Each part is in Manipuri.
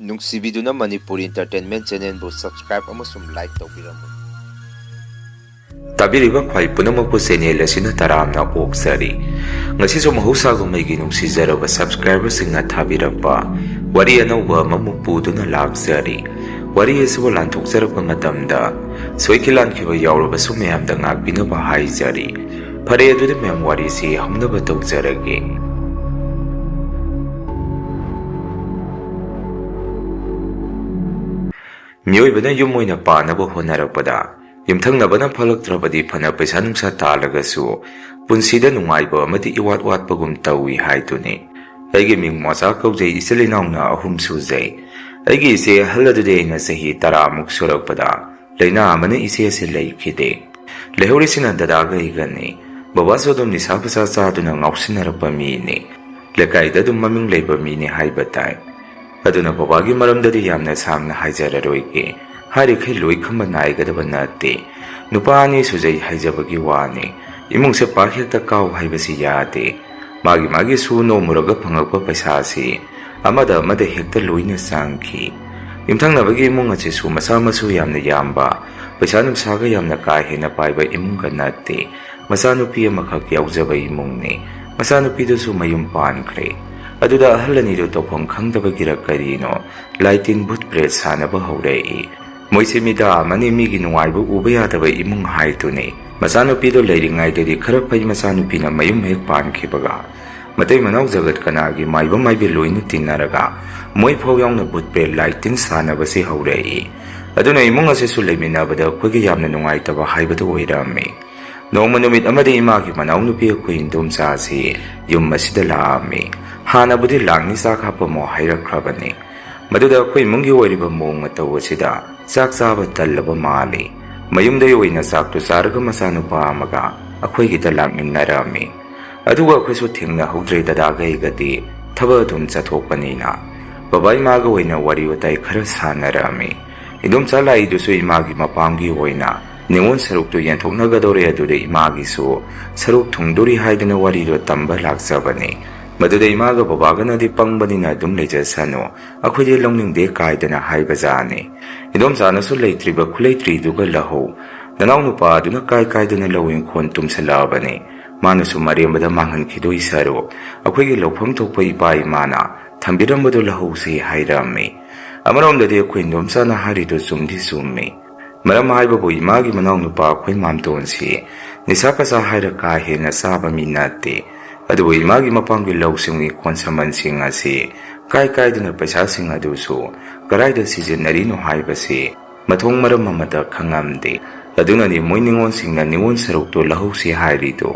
ꯅꯨꯡꯁꯤꯕꯤꯗꯨꯅ ꯃꯅꯤꯄꯨꯔ ꯏꯟꯇꯔꯇꯦꯟꯃꯦꯟ ꯆꯦꯅꯦꯜꯕꯨ ꯁꯕꯁꯀ꯭ꯔꯥꯏꯕ ꯑꯃꯁꯨꯡ ꯂꯥꯏꯛ ꯇꯧꯕꯤꯔꯝꯃꯨ꯫ ꯇꯥꯕꯤꯔꯤꯕ ꯈ꯭ꯋꯥꯏ ꯄꯨꯝꯅꯃꯛꯄꯨ ꯆꯦꯅꯦꯜ ꯑꯁꯤꯅ ꯇꯔꯥꯝꯅ ꯑꯣꯛꯆꯔꯤ꯫ ꯉꯁꯤꯁꯨ ꯃꯍꯧꯁꯥꯒꯨꯝꯃꯩꯒꯤ ꯅꯨꯡꯁꯤꯖꯔꯕ ꯁꯕꯁꯀ꯭ꯔꯥꯏꯕꯔꯁꯤꯡꯅ ꯊꯥꯕꯤꯔꯛꯄ ꯋꯥꯔꯤ ꯑꯅꯧꯕ ꯑꯃꯃꯨꯛ ꯄꯨꯗꯨꯅ ꯂꯥꯛꯆꯔꯤ꯫ ꯋꯥꯔꯤ ꯑꯁꯤꯕꯨ ꯂꯥꯟꯊꯣꯛꯆꯔꯛꯄ ꯃꯇꯝꯗ ꯁꯣꯏꯈꯤ ꯂꯥꯟꯈꯤꯕ ꯌꯥꯎꯔꯕꯁꯨ ꯃꯌꯥꯝꯗ ꯉꯥꯛꯄꯤꯅꯕ ꯍꯥꯏꯖꯔꯤ꯫ ꯐꯔꯦ ꯑꯗꯨꯗꯤ ꯃꯌꯥꯝ ꯋꯥꯔꯤꯁꯤ ꯍꯧꯅꯕ ꯇꯧꯖꯔꯒꯦ꯫ ꯃꯤꯑꯣꯏꯕꯅ ꯌꯨꯝ ꯑꯣꯏꯅ ꯄꯥꯅꯕ ꯍꯣꯠꯅꯔꯛꯄꯗ ꯌꯨꯝꯊꯪꯅꯕꯅ ꯐꯠꯂꯛꯇ꯭ꯔꯕꯗꯤ ꯐꯅ ꯄꯩꯁꯥ ꯅꯨꯡꯁꯥ ꯇꯥꯜꯂꯒꯁꯨ ꯄꯨꯟꯁꯤꯗ ꯅꯨꯡꯉꯥꯏꯕ ꯑꯃꯗꯤ ꯏꯋꯥꯠ ꯋꯥꯠꯄꯒꯨꯝ ꯇꯧꯏ ꯍꯥꯏꯗꯨꯅꯤ꯫ ꯑꯩꯒꯤ ꯃꯤꯡ ꯃꯣꯆꯥ ꯀꯧꯖꯩ, ꯏꯆꯤꯜ ꯏꯅꯥꯎꯅ 3 ꯁꯨꯖꯩ꯫ ꯑꯩꯒꯤ ꯏꯆꯦ ꯑꯍꯜ ꯑꯗꯨꯗꯤ ꯑꯩꯅ ꯆꯍꯤ 10ꯃꯨꯛ ꯁꯨꯔꯛꯄꯗ ꯂꯩꯅꯥ ꯑꯃꯅ ꯏꯆꯦ ꯑꯁꯤ ꯂꯩꯈꯤꯗꯦ꯫ ꯂꯩꯍꯧꯔꯤꯁꯤꯅ ꯗꯗꯥꯒ ꯑꯩꯒꯅꯤ꯫ ꯕꯕꯥꯁꯨ ꯑꯗꯨꯝ ꯅꯤꯁꯥ ꯄꯁꯥ ꯆꯥꯗꯨꯅ ꯉꯥꯎꯁꯤꯟꯅꯔꯛꯄ ꯃꯤꯅꯤ꯫ ꯂꯩꯀꯥꯏꯗ ꯑꯗꯨꯝ ꯃꯃꯤꯡ ꯂꯩꯕ ꯃꯤꯅꯤ ꯍꯥꯏꯕ ꯇꯥꯏ꯫ ꯑꯗꯨꯅ ꯕꯕꯥꯒꯤ ꯃꯔꯝꯗꯗꯤ ꯌꯥꯝꯅ ꯁꯥꯡꯅ ꯍꯥꯏꯖꯔꯔꯣꯏꯒꯦ꯫ ꯍꯥꯏꯔꯤꯈꯩ ꯂꯣꯏ ꯈꯝꯕ ꯅꯥꯏꯒꯗꯕ ꯅꯠꯇꯦ꯫ ꯅꯨꯄꯥ 2 ꯁꯨꯖꯩ ꯍꯥꯏꯖꯕꯒꯤ ꯋꯥꯅꯤ꯫ ꯏꯃꯨꯡꯁꯦ ꯄꯥꯛ ꯍꯦꯛꯇ ꯀꯥꯎ ꯍꯥꯏꯕꯁꯤ ꯌꯥꯗꯦ꯫ ꯃꯥꯒꯤ ꯁꯨ ꯅꯣꯝꯃꯨꯔꯒ ꯐꯪꯉꯛꯄ ꯄꯩꯁꯥꯁꯤ ꯑꯃꯗ ꯍꯦꯛꯇ ꯂꯣꯏꯅ ꯆꯪꯈꯤ꯫ ꯌꯨꯝꯊꯪꯅꯕꯒꯤ ꯏꯃꯨꯡ ꯑꯁꯤꯁꯨ ꯃꯆꯥ ꯃꯁꯨ ꯌꯥꯝꯅ ꯌꯥꯝꯕ, ꯄꯩꯁꯥ ꯅꯨꯡꯁꯥꯒ ꯌꯥꯝꯅ ꯀꯥ ꯍꯦꯟꯅ ꯄꯥꯏꯕ ꯏꯃꯨꯡꯒ ꯅꯠꯇꯦ꯫ ꯃꯆꯥꯅꯨꯄꯤ ꯑꯃꯈꯛ ꯌꯥꯎꯖꯕ ꯏꯃꯨꯡꯅꯤ꯫ ꯃꯆꯥꯅꯨꯄꯤꯗꯨꯁꯨ ꯃꯌꯨꯝ ꯄꯥꯟꯈ꯭ꯔꯦ꯫ ꯑꯗꯨꯗ ꯑꯍꯜ ꯑꯅꯤꯗꯨ ꯇꯧꯐꯝ ꯈꯪꯗꯕꯒꯤꯔ ꯀꯔꯤꯅꯣ ꯂꯥꯏꯇꯤꯟ ꯚꯨꯠ ꯄ꯭ꯔꯦꯠ ꯁꯥꯟꯅꯕ ꯍꯧꯔꯛꯏ꯫ ꯃꯣꯏꯁꯦ ꯃꯤꯗꯥ ꯑꯃꯅꯤ, ꯃꯤꯒꯤ ꯅꯨꯡꯉꯥꯏꯕ ꯎꯕ ꯌꯥꯗꯕ ꯏꯃꯨꯡ ꯍꯥꯏꯗꯨꯅꯤ꯫ ꯃꯆꯥꯅꯨꯄꯤꯗꯣ ꯂꯩꯔꯤꯉꯩꯗꯗꯤ ꯈꯔ ꯐꯩ, ꯃꯆꯥꯅꯨꯄꯤꯅ ꯃꯌꯨꯝ ꯍꯦꯛ ꯄꯥꯟꯈꯤꯕꯒ ꯃꯇꯩ ꯃꯅꯥꯎ ꯖꯒꯠ ꯀꯅꯥꯒꯤ ꯃꯥꯏꯕ ꯃꯥꯏꯕꯤ ꯂꯣꯏꯅ ꯇꯤꯟꯅꯔꯒ ꯃꯣꯏ ꯐꯥꯎ ꯌꯥꯎꯅ ꯚꯨꯠ ꯄ꯭ꯔꯦꯠ ꯂꯥꯏꯇꯤꯟ ꯁꯥꯟꯅꯕꯁꯤ ꯍꯧꯔꯛꯏ꯫ ꯑꯗꯨꯅ ꯏꯃꯨꯡ ꯑꯁꯤꯁꯨ ꯂꯩꯃꯤꯟꯅꯕꯗ ꯑꯩꯈꯣꯏꯒ ꯌꯥꯝꯅ ꯅꯨꯡꯉꯥꯏꯇꯕ ꯍꯥꯏꯕꯗꯨ ꯑꯣꯏꯔꯝꯃꯤ꯫ ꯅꯣꯡꯃ ꯅꯨꯃꯤꯠ ꯑꯃꯗꯤ ꯏꯃꯥꯒꯤ ꯃꯅꯥꯎꯅꯨꯄꯤ ꯑꯩꯈꯣꯏ ꯏꯟꯗꯣꯝꯆꯥ ꯑꯁꯤ ꯌꯨꯝ ꯑꯁꯤꯗ ꯂꯥꯛꯑꯝꯃꯤ꯫ ꯍꯥꯟꯅꯕꯨꯗꯤ ꯂꯥꯛꯅꯤ ꯆꯥꯛ ꯍꯥꯞꯄꯝꯃꯣ ꯍꯥꯏꯔꯛꯈ꯭ꯔꯕꯅꯤ꯫ ꯃꯗꯨꯗ ꯑꯩꯈꯣꯏ ꯏꯃꯨꯡꯒꯤ ꯑꯣꯏꯔꯤꯕ ꯃꯑꯣꯡ ꯃꯇꯧ ꯑꯁꯤꯗ ꯆꯥꯛ ꯆꯥꯕ ꯇꯜꯂꯕ ꯃꯥꯜꯂꯤ꯫ ꯃꯌꯨꯝꯗꯒꯤ ꯑꯣꯏꯅ ꯆꯥꯛꯇꯨ ꯆꯥꯔꯒ ꯃꯆꯥꯅꯨꯄꯥ ꯑꯃꯒ ꯑꯩꯈꯣꯏꯒꯤꯗ ꯂꯥꯛꯃꯤꯟꯅꯔꯝꯃꯤ꯫ ꯑꯗꯨꯒ ꯑꯩꯈꯣꯏꯁꯨ ꯊꯦꯡꯅꯍꯧꯗ꯭ꯔꯦ ꯗꯗꯥꯒ ꯑꯩꯒꯗꯤ ꯊꯕꯛ ꯑꯗꯨꯝ ꯆꯠꯊꯣꯛꯄꯅꯤꯅ꯫ ꯕꯕꯥ ꯏꯃꯥꯒ ꯑꯣꯏꯅ ꯋꯥꯔꯤ ꯋꯥꯇꯥꯏ ꯈꯔ ꯁꯥꯟꯅꯔꯝꯃꯤ꯫ ꯏꯟꯗꯣꯝꯆꯥ ꯂꯥꯛꯏꯗꯨꯁꯨ ꯏꯃꯥꯒꯤ ꯃꯄꯥꯝꯒꯤ ꯑꯣꯏꯅ ꯅꯤꯉꯣꯜ ꯁꯔꯨꯛꯇꯨ ꯌꯦꯟꯊꯣꯛꯅꯒꯗꯧꯔꯦ, ꯑꯗꯨꯗ ꯏꯃꯥꯒꯤꯁꯨ ꯁꯔꯨꯛ ꯊꯨꯡꯗꯣꯔꯤ ꯍꯥꯏꯗꯅ ꯋꯥꯔꯤꯗꯣ ꯇꯝꯕ ꯂꯥꯛꯆꯕꯅꯤ꯫ ꯃꯗꯨꯗ ꯏꯃꯥꯒ ꯕꯕꯥꯒꯅꯗꯤ ꯄꯪꯕꯅꯤꯅ ꯑꯗꯨꯝ ꯂꯩꯖꯁꯅꯨ, ꯑꯩꯈꯣꯏꯗꯤ ꯂꯧꯅꯤꯡꯗꯦ ꯀꯥꯏꯗꯅ ꯍꯥꯏꯕꯖꯥꯠꯅꯤ꯫ ꯏꯟꯗꯣꯝꯆꯥꯅꯁꯨ ꯂꯩꯇ꯭ꯔꯤꯕ ꯈꯨꯂꯩꯇ꯭ꯔꯤꯗꯨꯒ ꯂꯧꯍꯧ, ꯅꯅꯥꯎ ꯅꯨꯄꯥ ꯑꯗꯨꯅ ꯀꯥꯏꯗꯅ ꯂꯧ ꯏꯪꯈꯣꯜ ꯇꯨꯝꯁꯜꯂꯛꯑꯕꯅꯤ, ꯃꯥꯅꯁꯨ ꯃꯔꯦꯝꯕꯗ ꯃꯥꯡꯍꯟꯈꯤꯗꯣꯏ ꯁꯔꯨꯛ ꯑꯩꯈꯣꯏꯒꯤ ꯂꯧꯐꯝ ꯊꯣꯛꯄ ꯏꯄꯥ ꯏꯃꯥꯅ ꯊꯝꯕꯤꯔꯝꯕꯗꯨ ꯂꯧꯍꯧꯁꯤ ꯍꯥꯏꯔꯝꯃꯤ꯫ ꯑꯃꯔꯣꯝꯗꯗꯤ ꯑꯩꯈꯣꯏ ꯏꯟꯗꯣꯝꯆꯥꯅ ꯍꯥꯏꯔꯤꯗꯨ ꯆꯨꯝꯗꯤ ꯆꯨꯝꯃꯤ꯫ ꯃꯔꯝ ꯍꯥꯏꯕꯕꯨ ꯏꯃꯥꯒꯤ ꯃꯅꯥꯎꯅꯨꯄꯥ ꯑꯩꯈꯣꯏ ꯃꯥꯝꯇꯣꯟꯁꯤ ꯅꯤꯁꯥ ꯄꯁꯥ ꯍꯥꯏꯔ ꯀꯥ ꯍꯦꯟꯅ ꯆꯥꯕ ꯃꯤ ꯅꯠꯇꯦ꯫ ꯑꯗꯨꯕꯨ ꯏꯃꯥꯒꯤ ꯃꯄꯥꯝꯒꯤ ꯂꯧꯁꯤꯡ ꯏꯪꯈꯣꯜ ꯁꯝꯕꯟꯁꯤꯡ ꯑꯁꯤ ꯀꯥꯏꯗꯅ ꯄꯩꯁꯥꯁꯤꯡ ꯑꯗꯨꯁꯨ ꯀꯗꯥꯏꯗ ꯁꯤꯖꯤꯟꯅꯔꯤꯅꯣ ꯍꯥꯏꯕꯁꯤ ꯃꯊꯣꯡ ꯃꯔꯝ ꯑꯃꯇ ꯈꯪꯉꯝꯗꯦ꯫ ꯑꯗꯨꯅꯅꯤ ꯃꯣꯏ ꯅꯤꯉꯣꯜꯁꯤꯡꯅ ꯅꯤꯉꯣꯜ ꯁꯔꯨꯛꯇꯨ ꯂꯧꯍꯧꯁꯤ ꯍꯥꯏꯔꯤꯗꯣ꯫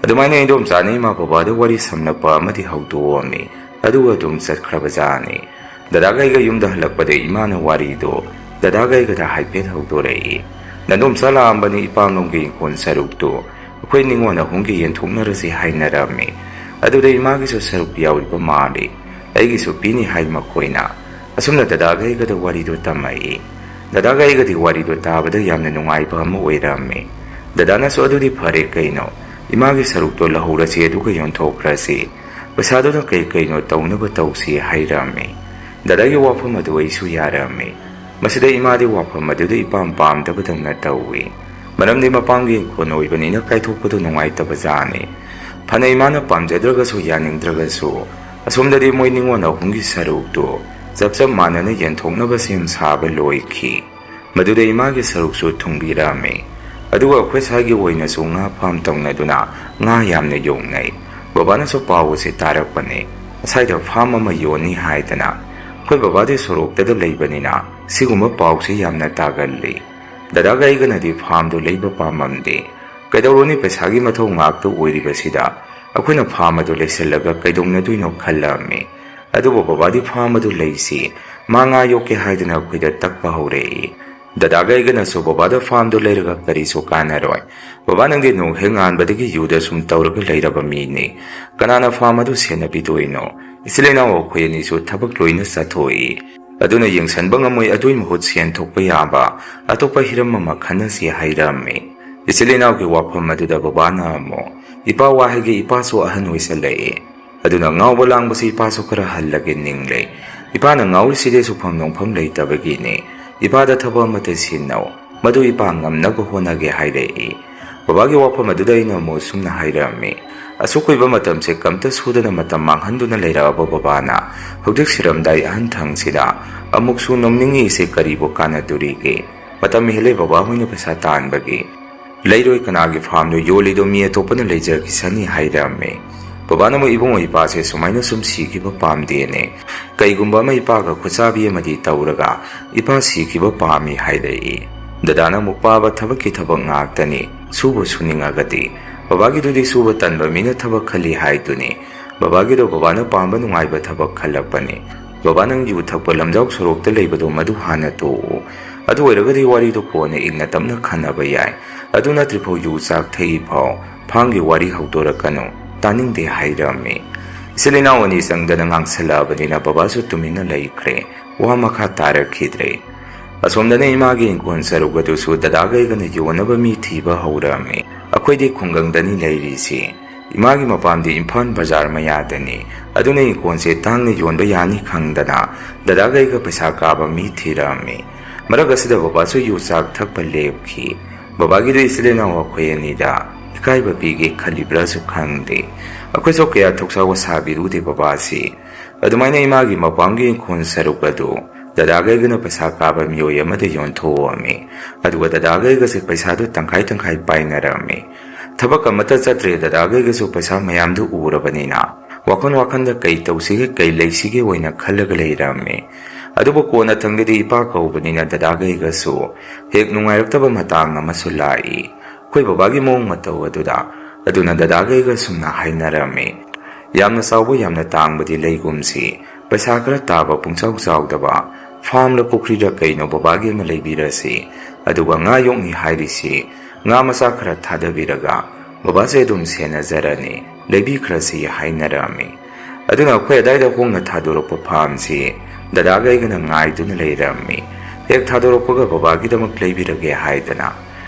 ꯑꯗꯨꯃꯥꯏꯅ ꯏꯟꯗꯣꯝꯆꯥꯅ ꯏꯃꯥ ꯕꯕꯥꯗ ꯋꯥꯔꯤ ꯁꯝꯅꯄ ꯑꯃꯗꯤ ꯍꯧꯗꯣꯛꯑꯝꯃꯤ, ꯑꯗꯨꯒ ꯑꯗꯨꯝ ꯆꯠꯈ꯭ꯔꯕꯖꯥꯠꯅꯤ꯫ ꯗꯗꯥꯒ ꯑꯩꯒ ꯌꯨꯝꯗ ꯍꯜꯂꯛꯄꯗ ꯏꯃꯥꯅ ꯋꯥꯔꯤꯗꯣ ꯗꯗꯥꯒ ꯑꯩꯒꯗ ꯍꯥꯏꯐꯦꯠ ꯍꯧꯗꯣꯔꯛꯏ꯫ ꯅꯟꯗꯣꯝꯆꯥ ꯂꯥꯛꯑꯝꯕꯅꯤ, ꯏꯄꯥꯝꯂꯣꯝꯒꯤ ꯏꯪꯈꯣꯜ ꯁꯔꯨꯛꯇꯨ ꯑꯩꯈꯣꯏ ꯅꯤꯉꯣꯜ 3ꯒꯤ ꯌꯦꯟꯊꯣꯛꯅꯔꯁꯤ ꯍꯥꯏꯅꯔꯝꯃꯤ꯫ ꯑꯗꯨꯗ ꯏꯃꯥꯒꯤꯁꯨ ꯁꯔꯨꯛ ꯌꯥꯎꯔꯤꯕ ꯃꯥꯜꯂꯤ, ꯑꯩꯒꯤꯁꯨ ꯄꯤꯅꯤ ꯍꯥꯏ ꯃꯈꯣꯏꯅ꯫ ꯑꯁꯨꯝꯅ ꯗꯗꯥꯒ ꯑꯩꯒꯗ ꯋꯥꯔꯤꯗꯣ ꯇꯝꯃꯛꯏ꯫ ꯗꯗꯥꯒ ꯑꯩꯒꯗꯤ ꯋꯥꯔꯤꯗꯣ ꯇꯥꯕꯗ ꯌꯥꯝꯅ ꯅꯨꯡꯉꯥꯏꯕ ꯑꯃ ꯑꯣꯏꯔꯝꯃꯤ꯫ ꯗꯗꯥꯅꯁꯨ ꯑꯗꯨꯗꯤ ꯐꯔꯦ ꯀꯩꯅꯣ, ꯏꯃꯥꯒꯤ ꯁꯔꯨꯛꯇꯣ ꯂꯧꯍꯧꯔꯁꯤ, ꯑꯗꯨꯒ ꯌꯣꯟꯊꯣꯛꯈ꯭ꯔꯁꯤ, ꯄꯩꯁꯥꯗꯨꯅ ꯀꯩꯅꯣ ꯇꯧꯅꯕ ꯇꯧꯁꯤ ꯍꯥꯏꯔꯝꯃꯤ꯫ ꯗꯗꯥꯒꯤ ꯋꯥꯐꯝ ꯑꯗꯨ ꯑꯩꯁꯨ ꯌꯥꯔꯝꯃꯤ꯫ ꯃꯁꯤꯗ ꯏꯃꯥꯗꯤ ꯋꯥꯐꯝ ꯑꯗꯨꯗ ꯏꯄꯥꯝ ꯄꯥꯝꯗꯕꯗꯧꯅ ꯇꯧꯏ꯫ ꯃꯔꯝꯗꯤ ꯃꯄꯥꯝꯒꯤ ꯏꯪꯈꯣꯜ ꯑꯣꯏꯕꯅꯤꯅ ꯀꯥꯏꯊꯣꯛꯄꯗꯨ ꯅꯨꯡꯉꯥꯏꯇꯕꯖꯥꯠꯅꯤ꯫ ꯐꯅ ꯏꯃꯥꯅ ꯄꯥꯝꯖꯗ꯭ꯔꯒꯁꯨ ꯌꯥꯅꯤꯡꯗ꯭ꯔꯒꯁꯨ ꯑꯁꯣꯝꯗꯗꯤ ꯃꯣꯏ ꯅꯤꯉꯣꯜ 3ꯒꯤ ꯁꯔꯨꯛꯇꯨ ꯆꯞ ꯃꯥꯟꯅꯅ ꯌꯦꯟꯊꯣꯛꯅꯕ ꯁꯦꯝ ꯁꯥꯕ ꯂꯣꯏꯈꯤ꯫ ꯃꯗꯨꯗ ꯏꯃꯥꯒꯤ ꯁꯔꯨꯛꯁꯨ ꯊꯨꯡꯕꯤꯔꯝꯃꯤ꯫ ꯑꯗꯨꯒ ꯑꯩꯈꯣꯏ ꯁ꯭ꯋꯥꯏꯒꯤ ꯑꯣꯏꯅꯁꯨ ꯉꯥ ꯐꯥꯝ ꯇꯧꯅꯗꯨꯅ ꯉꯥ ꯌꯥꯝꯅ ꯌꯣꯛꯅꯩ꯫ ꯕꯕꯥꯅꯁꯨ ꯄꯥꯎ ꯑꯁꯤ ꯇꯥꯔꯛꯄꯅꯤ, ꯑꯁꯥꯏꯗ ꯐꯥꯝ ꯑꯃ ꯌꯣꯟꯅꯤ ꯍꯥꯏꯗꯅ꯫ ꯑꯩꯈꯣꯏ ꯕꯕꯥꯗꯤ ꯁꯣꯔꯣꯛꯇꯗ ꯂꯩꯕꯅꯤꯅ ꯁꯤꯒꯨꯝꯕ ꯄꯥꯎꯁꯤ ꯌꯥꯝꯅ ꯇꯥꯒꯜꯂꯤ꯫ ꯗꯗꯥꯒ ꯑꯩꯒꯅꯗꯤ ꯐꯥꯝꯗꯨ ꯂꯩꯕ ꯄꯥꯝꯃꯝꯗꯦ꯫ ꯀꯩꯗꯧꯔꯨꯅꯤ, ꯄꯩꯁꯥꯒꯤ ꯃꯊꯧ ꯉꯥꯛꯇ ꯑꯣꯏꯔꯤꯕꯁꯤꯗ ꯑꯩꯈꯣꯏꯅ ꯐꯥꯝ ꯑꯗꯨ ꯂꯩꯁꯜꯂꯒ ꯀꯩꯗꯧꯅꯗꯣꯏꯅꯣ ꯈꯜꯂꯝꯃꯤ꯫ ꯑꯗꯨꯕꯨ ꯕꯕꯥꯗꯤ ꯐꯥꯝ ꯑꯗꯨ ꯂꯩꯁꯤ, ꯃꯥ ꯉꯥ ꯌꯣꯛꯀꯦ ꯍꯥꯏꯗꯅ ꯑꯩꯈꯣꯏꯗ ꯇꯛꯄ ꯍꯧꯔꯛꯏ꯫ ꯗꯗꯥꯒ ꯑꯩꯒꯅꯁꯨ ꯕꯕꯥꯗ ꯐꯥꯝꯗꯨ ꯂꯩꯔꯒ ꯀꯔꯤꯁꯨ ꯀꯥꯟꯅꯔꯣꯏ, ꯕꯕꯥ ꯅꯪꯗꯤ ꯅꯣꯡ ꯍꯦꯛ ꯉꯥꯟꯕꯗꯒꯤ ꯌꯨꯗ ꯁꯨꯝ ꯇꯧꯔꯒ ꯂꯩꯔꯕ ꯃꯤꯅꯤ, ꯀꯅꯥꯅ ꯐꯥꯝ ꯑꯗꯨ ꯁꯦꯟꯅꯕꯤꯗꯣꯏꯅꯣ? ꯏꯆꯤꯜ ꯏꯅꯥꯎ ꯑꯩꯈꯣꯏ ꯑꯅꯤꯁꯨ ꯊꯕꯛ ꯂꯣꯏꯅ ꯆꯠꯊꯣꯛꯏ, ꯑꯗꯨꯅ ꯌꯦꯡꯁꯟꯕ ꯉꯝꯃꯣꯏ, ꯑꯗꯨꯏ ꯃꯍꯨꯠ ꯁꯦꯟ ꯊꯣꯛꯄ ꯌꯥꯕ ꯑꯇꯣꯞꯄ ꯍꯤꯔꯝ ꯑꯃ ꯈꯟꯅꯁꯤ ꯍꯥꯏꯔꯝꯃꯤ꯫ ꯏꯆꯤꯜ ꯏꯅꯥꯎꯒꯤ ꯋꯥꯐꯝ ꯑꯗꯨꯗ ꯕꯕꯥꯅ ꯑꯃꯨꯛ ꯏꯄꯥ ꯋꯥꯍꯩꯒꯤ ꯏꯄꯥꯁꯨ ꯑꯍꯟ ꯑꯣꯏꯁꯜꯂꯛꯏ, ꯑꯗꯨꯅ ꯉꯥꯎꯕ ꯂꯥꯡꯕꯁꯤ ꯏꯄꯥꯁꯨ ꯈꯔ ꯍꯜꯂꯒꯦ ꯅꯤꯡꯂꯦ꯫ ꯏꯄꯥꯅ ꯉꯥꯎꯔꯤꯁꯤꯗꯤ ꯁꯨꯐꯝ ꯅꯣꯡꯐꯝ ꯂꯩꯇꯕꯒꯤꯅꯤ. ꯏꯄꯥꯗ ꯊꯕꯛ ꯑꯃꯠꯇ ꯁꯤꯟꯅꯧ, ꯃꯗꯨ ꯏꯄꯥ ꯉꯝꯅꯕ ꯍꯣꯠꯅꯒꯦ ꯍꯥꯏꯔꯛꯏ꯫ ꯕꯕꯥꯒꯤ ꯋꯥꯐꯝ ꯑꯗꯨꯗ ꯑꯩꯅ ꯑꯃꯨꯛ ꯁꯨꯝꯅ ꯍꯥꯏꯔꯝꯃꯤ, ꯑꯁꯨꯛ ꯀꯨꯏꯕ ꯃꯇꯝꯁꯦ ꯀꯝꯇ ꯁꯨꯗꯅ ꯃꯇꯝ ꯃꯥꯡꯍꯟꯗꯨꯅ ꯂꯩꯔꯛꯑꯕ ꯕꯕꯥꯅ ꯍꯧꯖꯤꯛ ꯁꯤꯔꯝꯗꯥꯏ ꯑꯍꯟꯊꯪꯁꯤꯗ ꯑꯃꯨꯛꯁꯨ ꯅꯣꯝꯅꯤꯡꯉꯤꯁꯦ ꯀꯔꯤꯕꯨ ꯀꯥꯟꯅꯗꯣꯔꯤꯒꯦ? ꯃꯇꯝ ꯍꯦꯜꯂꯦ ꯕꯕꯥ ꯍꯣꯏꯅ ꯄꯩꯁꯥ ꯇꯥꯟꯕꯒꯤ. ꯂꯩꯔꯣꯏ ꯀꯅꯥꯒꯤ ꯐꯥꯔꯝꯗꯣ ꯌꯣꯜꯂꯤꯗꯣ ꯃꯤ ꯑꯇꯣꯞꯄꯅ ꯂꯩꯖꯈꯤꯁꯅꯤ ꯍꯥꯏꯔꯝꯃꯤ꯫ ꯕꯕꯥꯅ ꯑꯃꯨꯛ ꯏꯕꯨꯡꯉꯣ ꯏꯄꯥꯁꯦ ꯁꯨꯃꯥꯏꯅ ꯁꯨꯝ ꯁꯤꯈꯤꯕ ꯄꯥꯝꯗꯦꯅꯦ, ꯀꯩꯒꯨꯝꯕ ꯑꯃ ꯏꯄꯥꯒ ꯈꯨꯠꯆꯥꯕꯤ ꯑꯃꯗꯤ ꯇꯧꯔꯒ ꯏꯄꯥ ꯁꯤꯈꯤꯕ ꯄꯥꯝꯃꯤ ꯍꯥꯏꯔꯛꯏ꯫ ꯗꯗꯥꯅ ꯑꯃꯨꯛ ꯄꯥꯕ ꯊꯕꯛꯀꯤ ꯊꯕꯛ ꯉꯥꯛꯇꯅꯤ, ꯁꯨꯕ ꯁꯨꯅꯤꯡꯉꯒꯗꯤ. ꯕꯕꯥꯒꯤꯗꯨꯗꯤ ꯁꯨꯕ ꯇꯟꯕ ꯃꯤꯅ ꯊꯕꯛ ꯈꯜꯂꯤ ꯍꯥꯏꯗꯨꯅꯤ. ꯕꯕꯥꯒꯤꯗꯣ ꯕꯕꯥꯅ ꯄꯥꯝꯕ ꯅꯨꯡꯉꯥꯏꯕ ꯊꯕꯛ ꯈꯜꯂꯛꯄꯅꯤ. ꯕꯕꯥ ꯅꯪ ꯌꯨ ꯊꯛꯄ ꯂꯝꯖꯥꯎ ꯁꯣꯔꯣꯛꯇ ꯂꯩꯕꯗꯣ ꯃꯗꯨ ꯍꯥꯟꯅ ꯇꯣꯛꯎ. ꯑꯗꯨ ꯑꯣꯏꯔꯒꯗꯤ ꯋꯥꯔꯤꯗꯣ ꯀꯣꯟꯅ ꯏꯪꯅ ꯇꯞꯅ ꯈꯟꯅꯕ ꯌꯥꯏ. ꯑꯗꯨ ꯅꯠꯇ꯭ꯔꯤꯐꯥꯎ ꯌꯨ ꯆꯥꯛ ꯊꯛꯏ ꯐꯥꯎ ꯐꯥꯝꯒꯤ ꯋꯥꯔꯤ ꯍꯧꯗꯣꯔꯛꯀꯅꯨ, ꯇꯥꯅꯤꯡꯗꯦ ꯍꯥꯏꯔꯝꯃꯤ꯫ ꯏꯆꯤꯜ ꯏꯅꯥꯎ ꯑꯅꯤ ꯆꯪꯗꯅ ꯉꯥꯡꯁꯜꯂꯛꯑꯕꯅꯤꯅ ꯕꯕꯥꯁꯨ ꯇꯨꯃꯤꯟꯅ ꯂꯩꯈ꯭ꯔꯦ, ꯋꯥ ꯃꯈꯥ ꯇꯥꯔꯛꯈꯤꯗ꯭ꯔꯦ꯫ ꯑꯁꯣꯝꯗꯅ ꯏꯃꯥꯒꯤ ꯏꯪꯈꯣꯜ ꯁꯔꯨꯛ ꯑꯗꯨꯁꯨ ꯗꯗꯥꯒꯩꯒꯅ ꯌꯣꯟꯅꯕ ꯃꯤ ꯊꯤꯕ ꯍꯧꯔꯝꯃꯤ꯫ ꯑꯩꯈꯣꯏꯗꯤ ꯈꯨꯡꯒꯪꯗꯅꯤ ꯂꯩꯔꯤꯁꯤ, ꯏꯃꯥꯒꯤ ꯃꯄꯥꯝꯗꯤ ꯏꯝꯐꯥꯜ ꯕꯖꯥꯔ ꯃꯌꯥꯗꯅꯤ꯫ ꯑꯗꯨꯅ ꯏꯪꯈꯣꯜꯁꯦ ꯇꯥꯡꯅ ꯌꯣꯟꯕ ꯌꯥꯅꯤ ꯈꯪꯗꯅ ꯗꯗꯥꯒꯩꯒ ꯄꯩꯁꯥ ꯀꯥꯕ ꯃꯤ ꯊꯤꯔꯝꯃꯤ꯫ ꯃꯔꯛ ꯑꯁꯤꯗ ꯕꯕꯥꯁꯨ ꯌꯨ ꯆꯥꯛ ꯊꯛꯄ ꯂꯦꯞꯈꯤ꯫ ꯕꯕꯥꯒꯤꯗꯨ ꯏꯆꯤꯜ ꯏꯅꯥꯎ ꯑꯩꯈꯣꯏ ꯑꯅꯤꯗ ꯏꯀꯥꯏꯕ ꯄꯤꯒꯦ ꯈꯜꯂꯤꯕ꯭ꯔꯥꯁꯨ ꯈꯪꯗꯦ꯫ ꯑꯩꯈꯣꯏꯁꯨ ꯀꯌꯥ ꯊꯧꯁꯥ ꯋꯥꯁꯥꯕꯤꯔꯨꯗꯦ ꯕꯕꯥꯁꯤ꯫ ꯑꯗꯨꯃꯥꯏꯅ ꯏꯃꯥꯒꯤ ꯃꯄꯥꯝꯒꯤ ꯏꯪꯈꯣꯜ ꯁꯔꯨꯛ ꯑꯗꯨ ꯗꯗꯥꯒꯩꯒꯅ ꯄꯩꯁꯥ ꯀꯥꯕ ꯃꯤꯑꯣꯏ ꯑꯃꯗ ꯌꯣꯟꯊꯣꯛꯑꯝꯃꯤ꯫ ꯑꯗꯨꯒ ꯗꯗꯥꯒꯩꯒꯁꯦ ꯄꯩꯁꯥꯗꯨ ꯇꯪꯈꯥꯏ ꯇꯪꯈꯥꯏ パイꯅꯔꯝꯃꯤ꯫ ꯊꯕꯛ ꯑꯃꯠꯇ ꯆꯠꯇ꯭ꯔꯦ ꯗꯗꯥꯒꯩꯒꯁꯨ ꯄꯩꯁꯥ ꯃꯌꯥꯝꯗꯨ ꯎꯔꯕꯅꯤꯅ ꯋꯥꯈꯜꯗ ꯀꯩ ꯇꯧꯁꯤꯒꯦ ꯀꯩ ꯂꯩꯁꯤꯒꯦ ꯑꯣꯏꯅ ꯈꯜꯂꯒ ꯂꯩꯔꯝꯃꯤ꯫ ꯑꯗꯨꯕꯨ ꯀꯣꯟꯅ ꯊꯪꯗꯗꯤ ꯏꯄꯥ ꯀꯧꯕꯅꯤꯅ ꯗꯗꯥꯒꯩꯒꯁꯨ ꯍꯦꯛ ꯅꯨꯡꯉꯥꯏꯔꯛꯇꯕ ꯃꯇꯥꯡ ꯑꯃꯁꯨ ꯂꯥꯛꯏ꯫ ꯑꯩꯈꯣꯏ ꯕꯕꯥꯒꯤ ꯃꯑꯣꯡ ꯃꯇꯧ ꯑꯗꯨꯅ ꯗꯗꯥꯒꯩꯒ ꯁꯨꯝꯅ ꯍꯥꯏꯅꯔꯝꯃꯤ, ꯌꯥꯝꯅ ꯆꯥꯎꯕ ꯌꯥꯝꯅ ꯇꯥꯡꯕꯗꯤ ꯂꯩꯒꯨꯝꯁꯤ, ꯄꯩꯁꯥ ꯈꯔ ꯇꯥꯕ ꯄꯨꯡꯆꯥꯎ ꯆꯥꯎꯗꯕ ꯐꯥꯝꯂ ꯄꯨꯈ꯭ꯔꯤꯔ ꯀꯩꯅꯣ ꯕꯕꯥꯒꯤ ꯑꯃ ꯂꯩꯕꯤꯔꯁꯤ, ꯑꯗꯨꯒ ꯉꯥ ꯌꯣꯛꯅꯤ ꯍꯥꯏꯔꯤꯁꯤ ꯉꯥ ꯃꯆꯥ ꯈꯔ ꯊꯥꯗꯕꯤꯔꯒ ꯕꯕꯥꯁꯦ ꯑꯗꯨꯝ ꯁꯦꯟꯅꯖꯔꯅꯤ, ꯂꯩꯕꯤꯈ꯭ꯔꯁꯤ ꯍꯥꯏꯅꯔꯝꯃꯤ꯫ ꯑꯗꯨꯅ ꯑꯩꯈꯣꯏ ꯑꯗꯥꯏꯗ ꯍꯣꯡꯅ ꯊꯥꯗꯣꯔꯛꯄ ꯐꯥꯝꯁꯤ ꯗꯗꯥꯒꯩꯒꯅ ꯉꯥꯏꯗꯨꯅ ꯂꯩꯔꯝꯃꯤ꯫ ꯍꯦꯛ ꯊꯥꯗꯣꯔꯛꯄꯒ ꯕꯕꯥꯒꯤꯗꯃꯛ ꯂꯩꯕꯤꯔꯒꯦ ꯍꯥꯏꯗꯅ꯫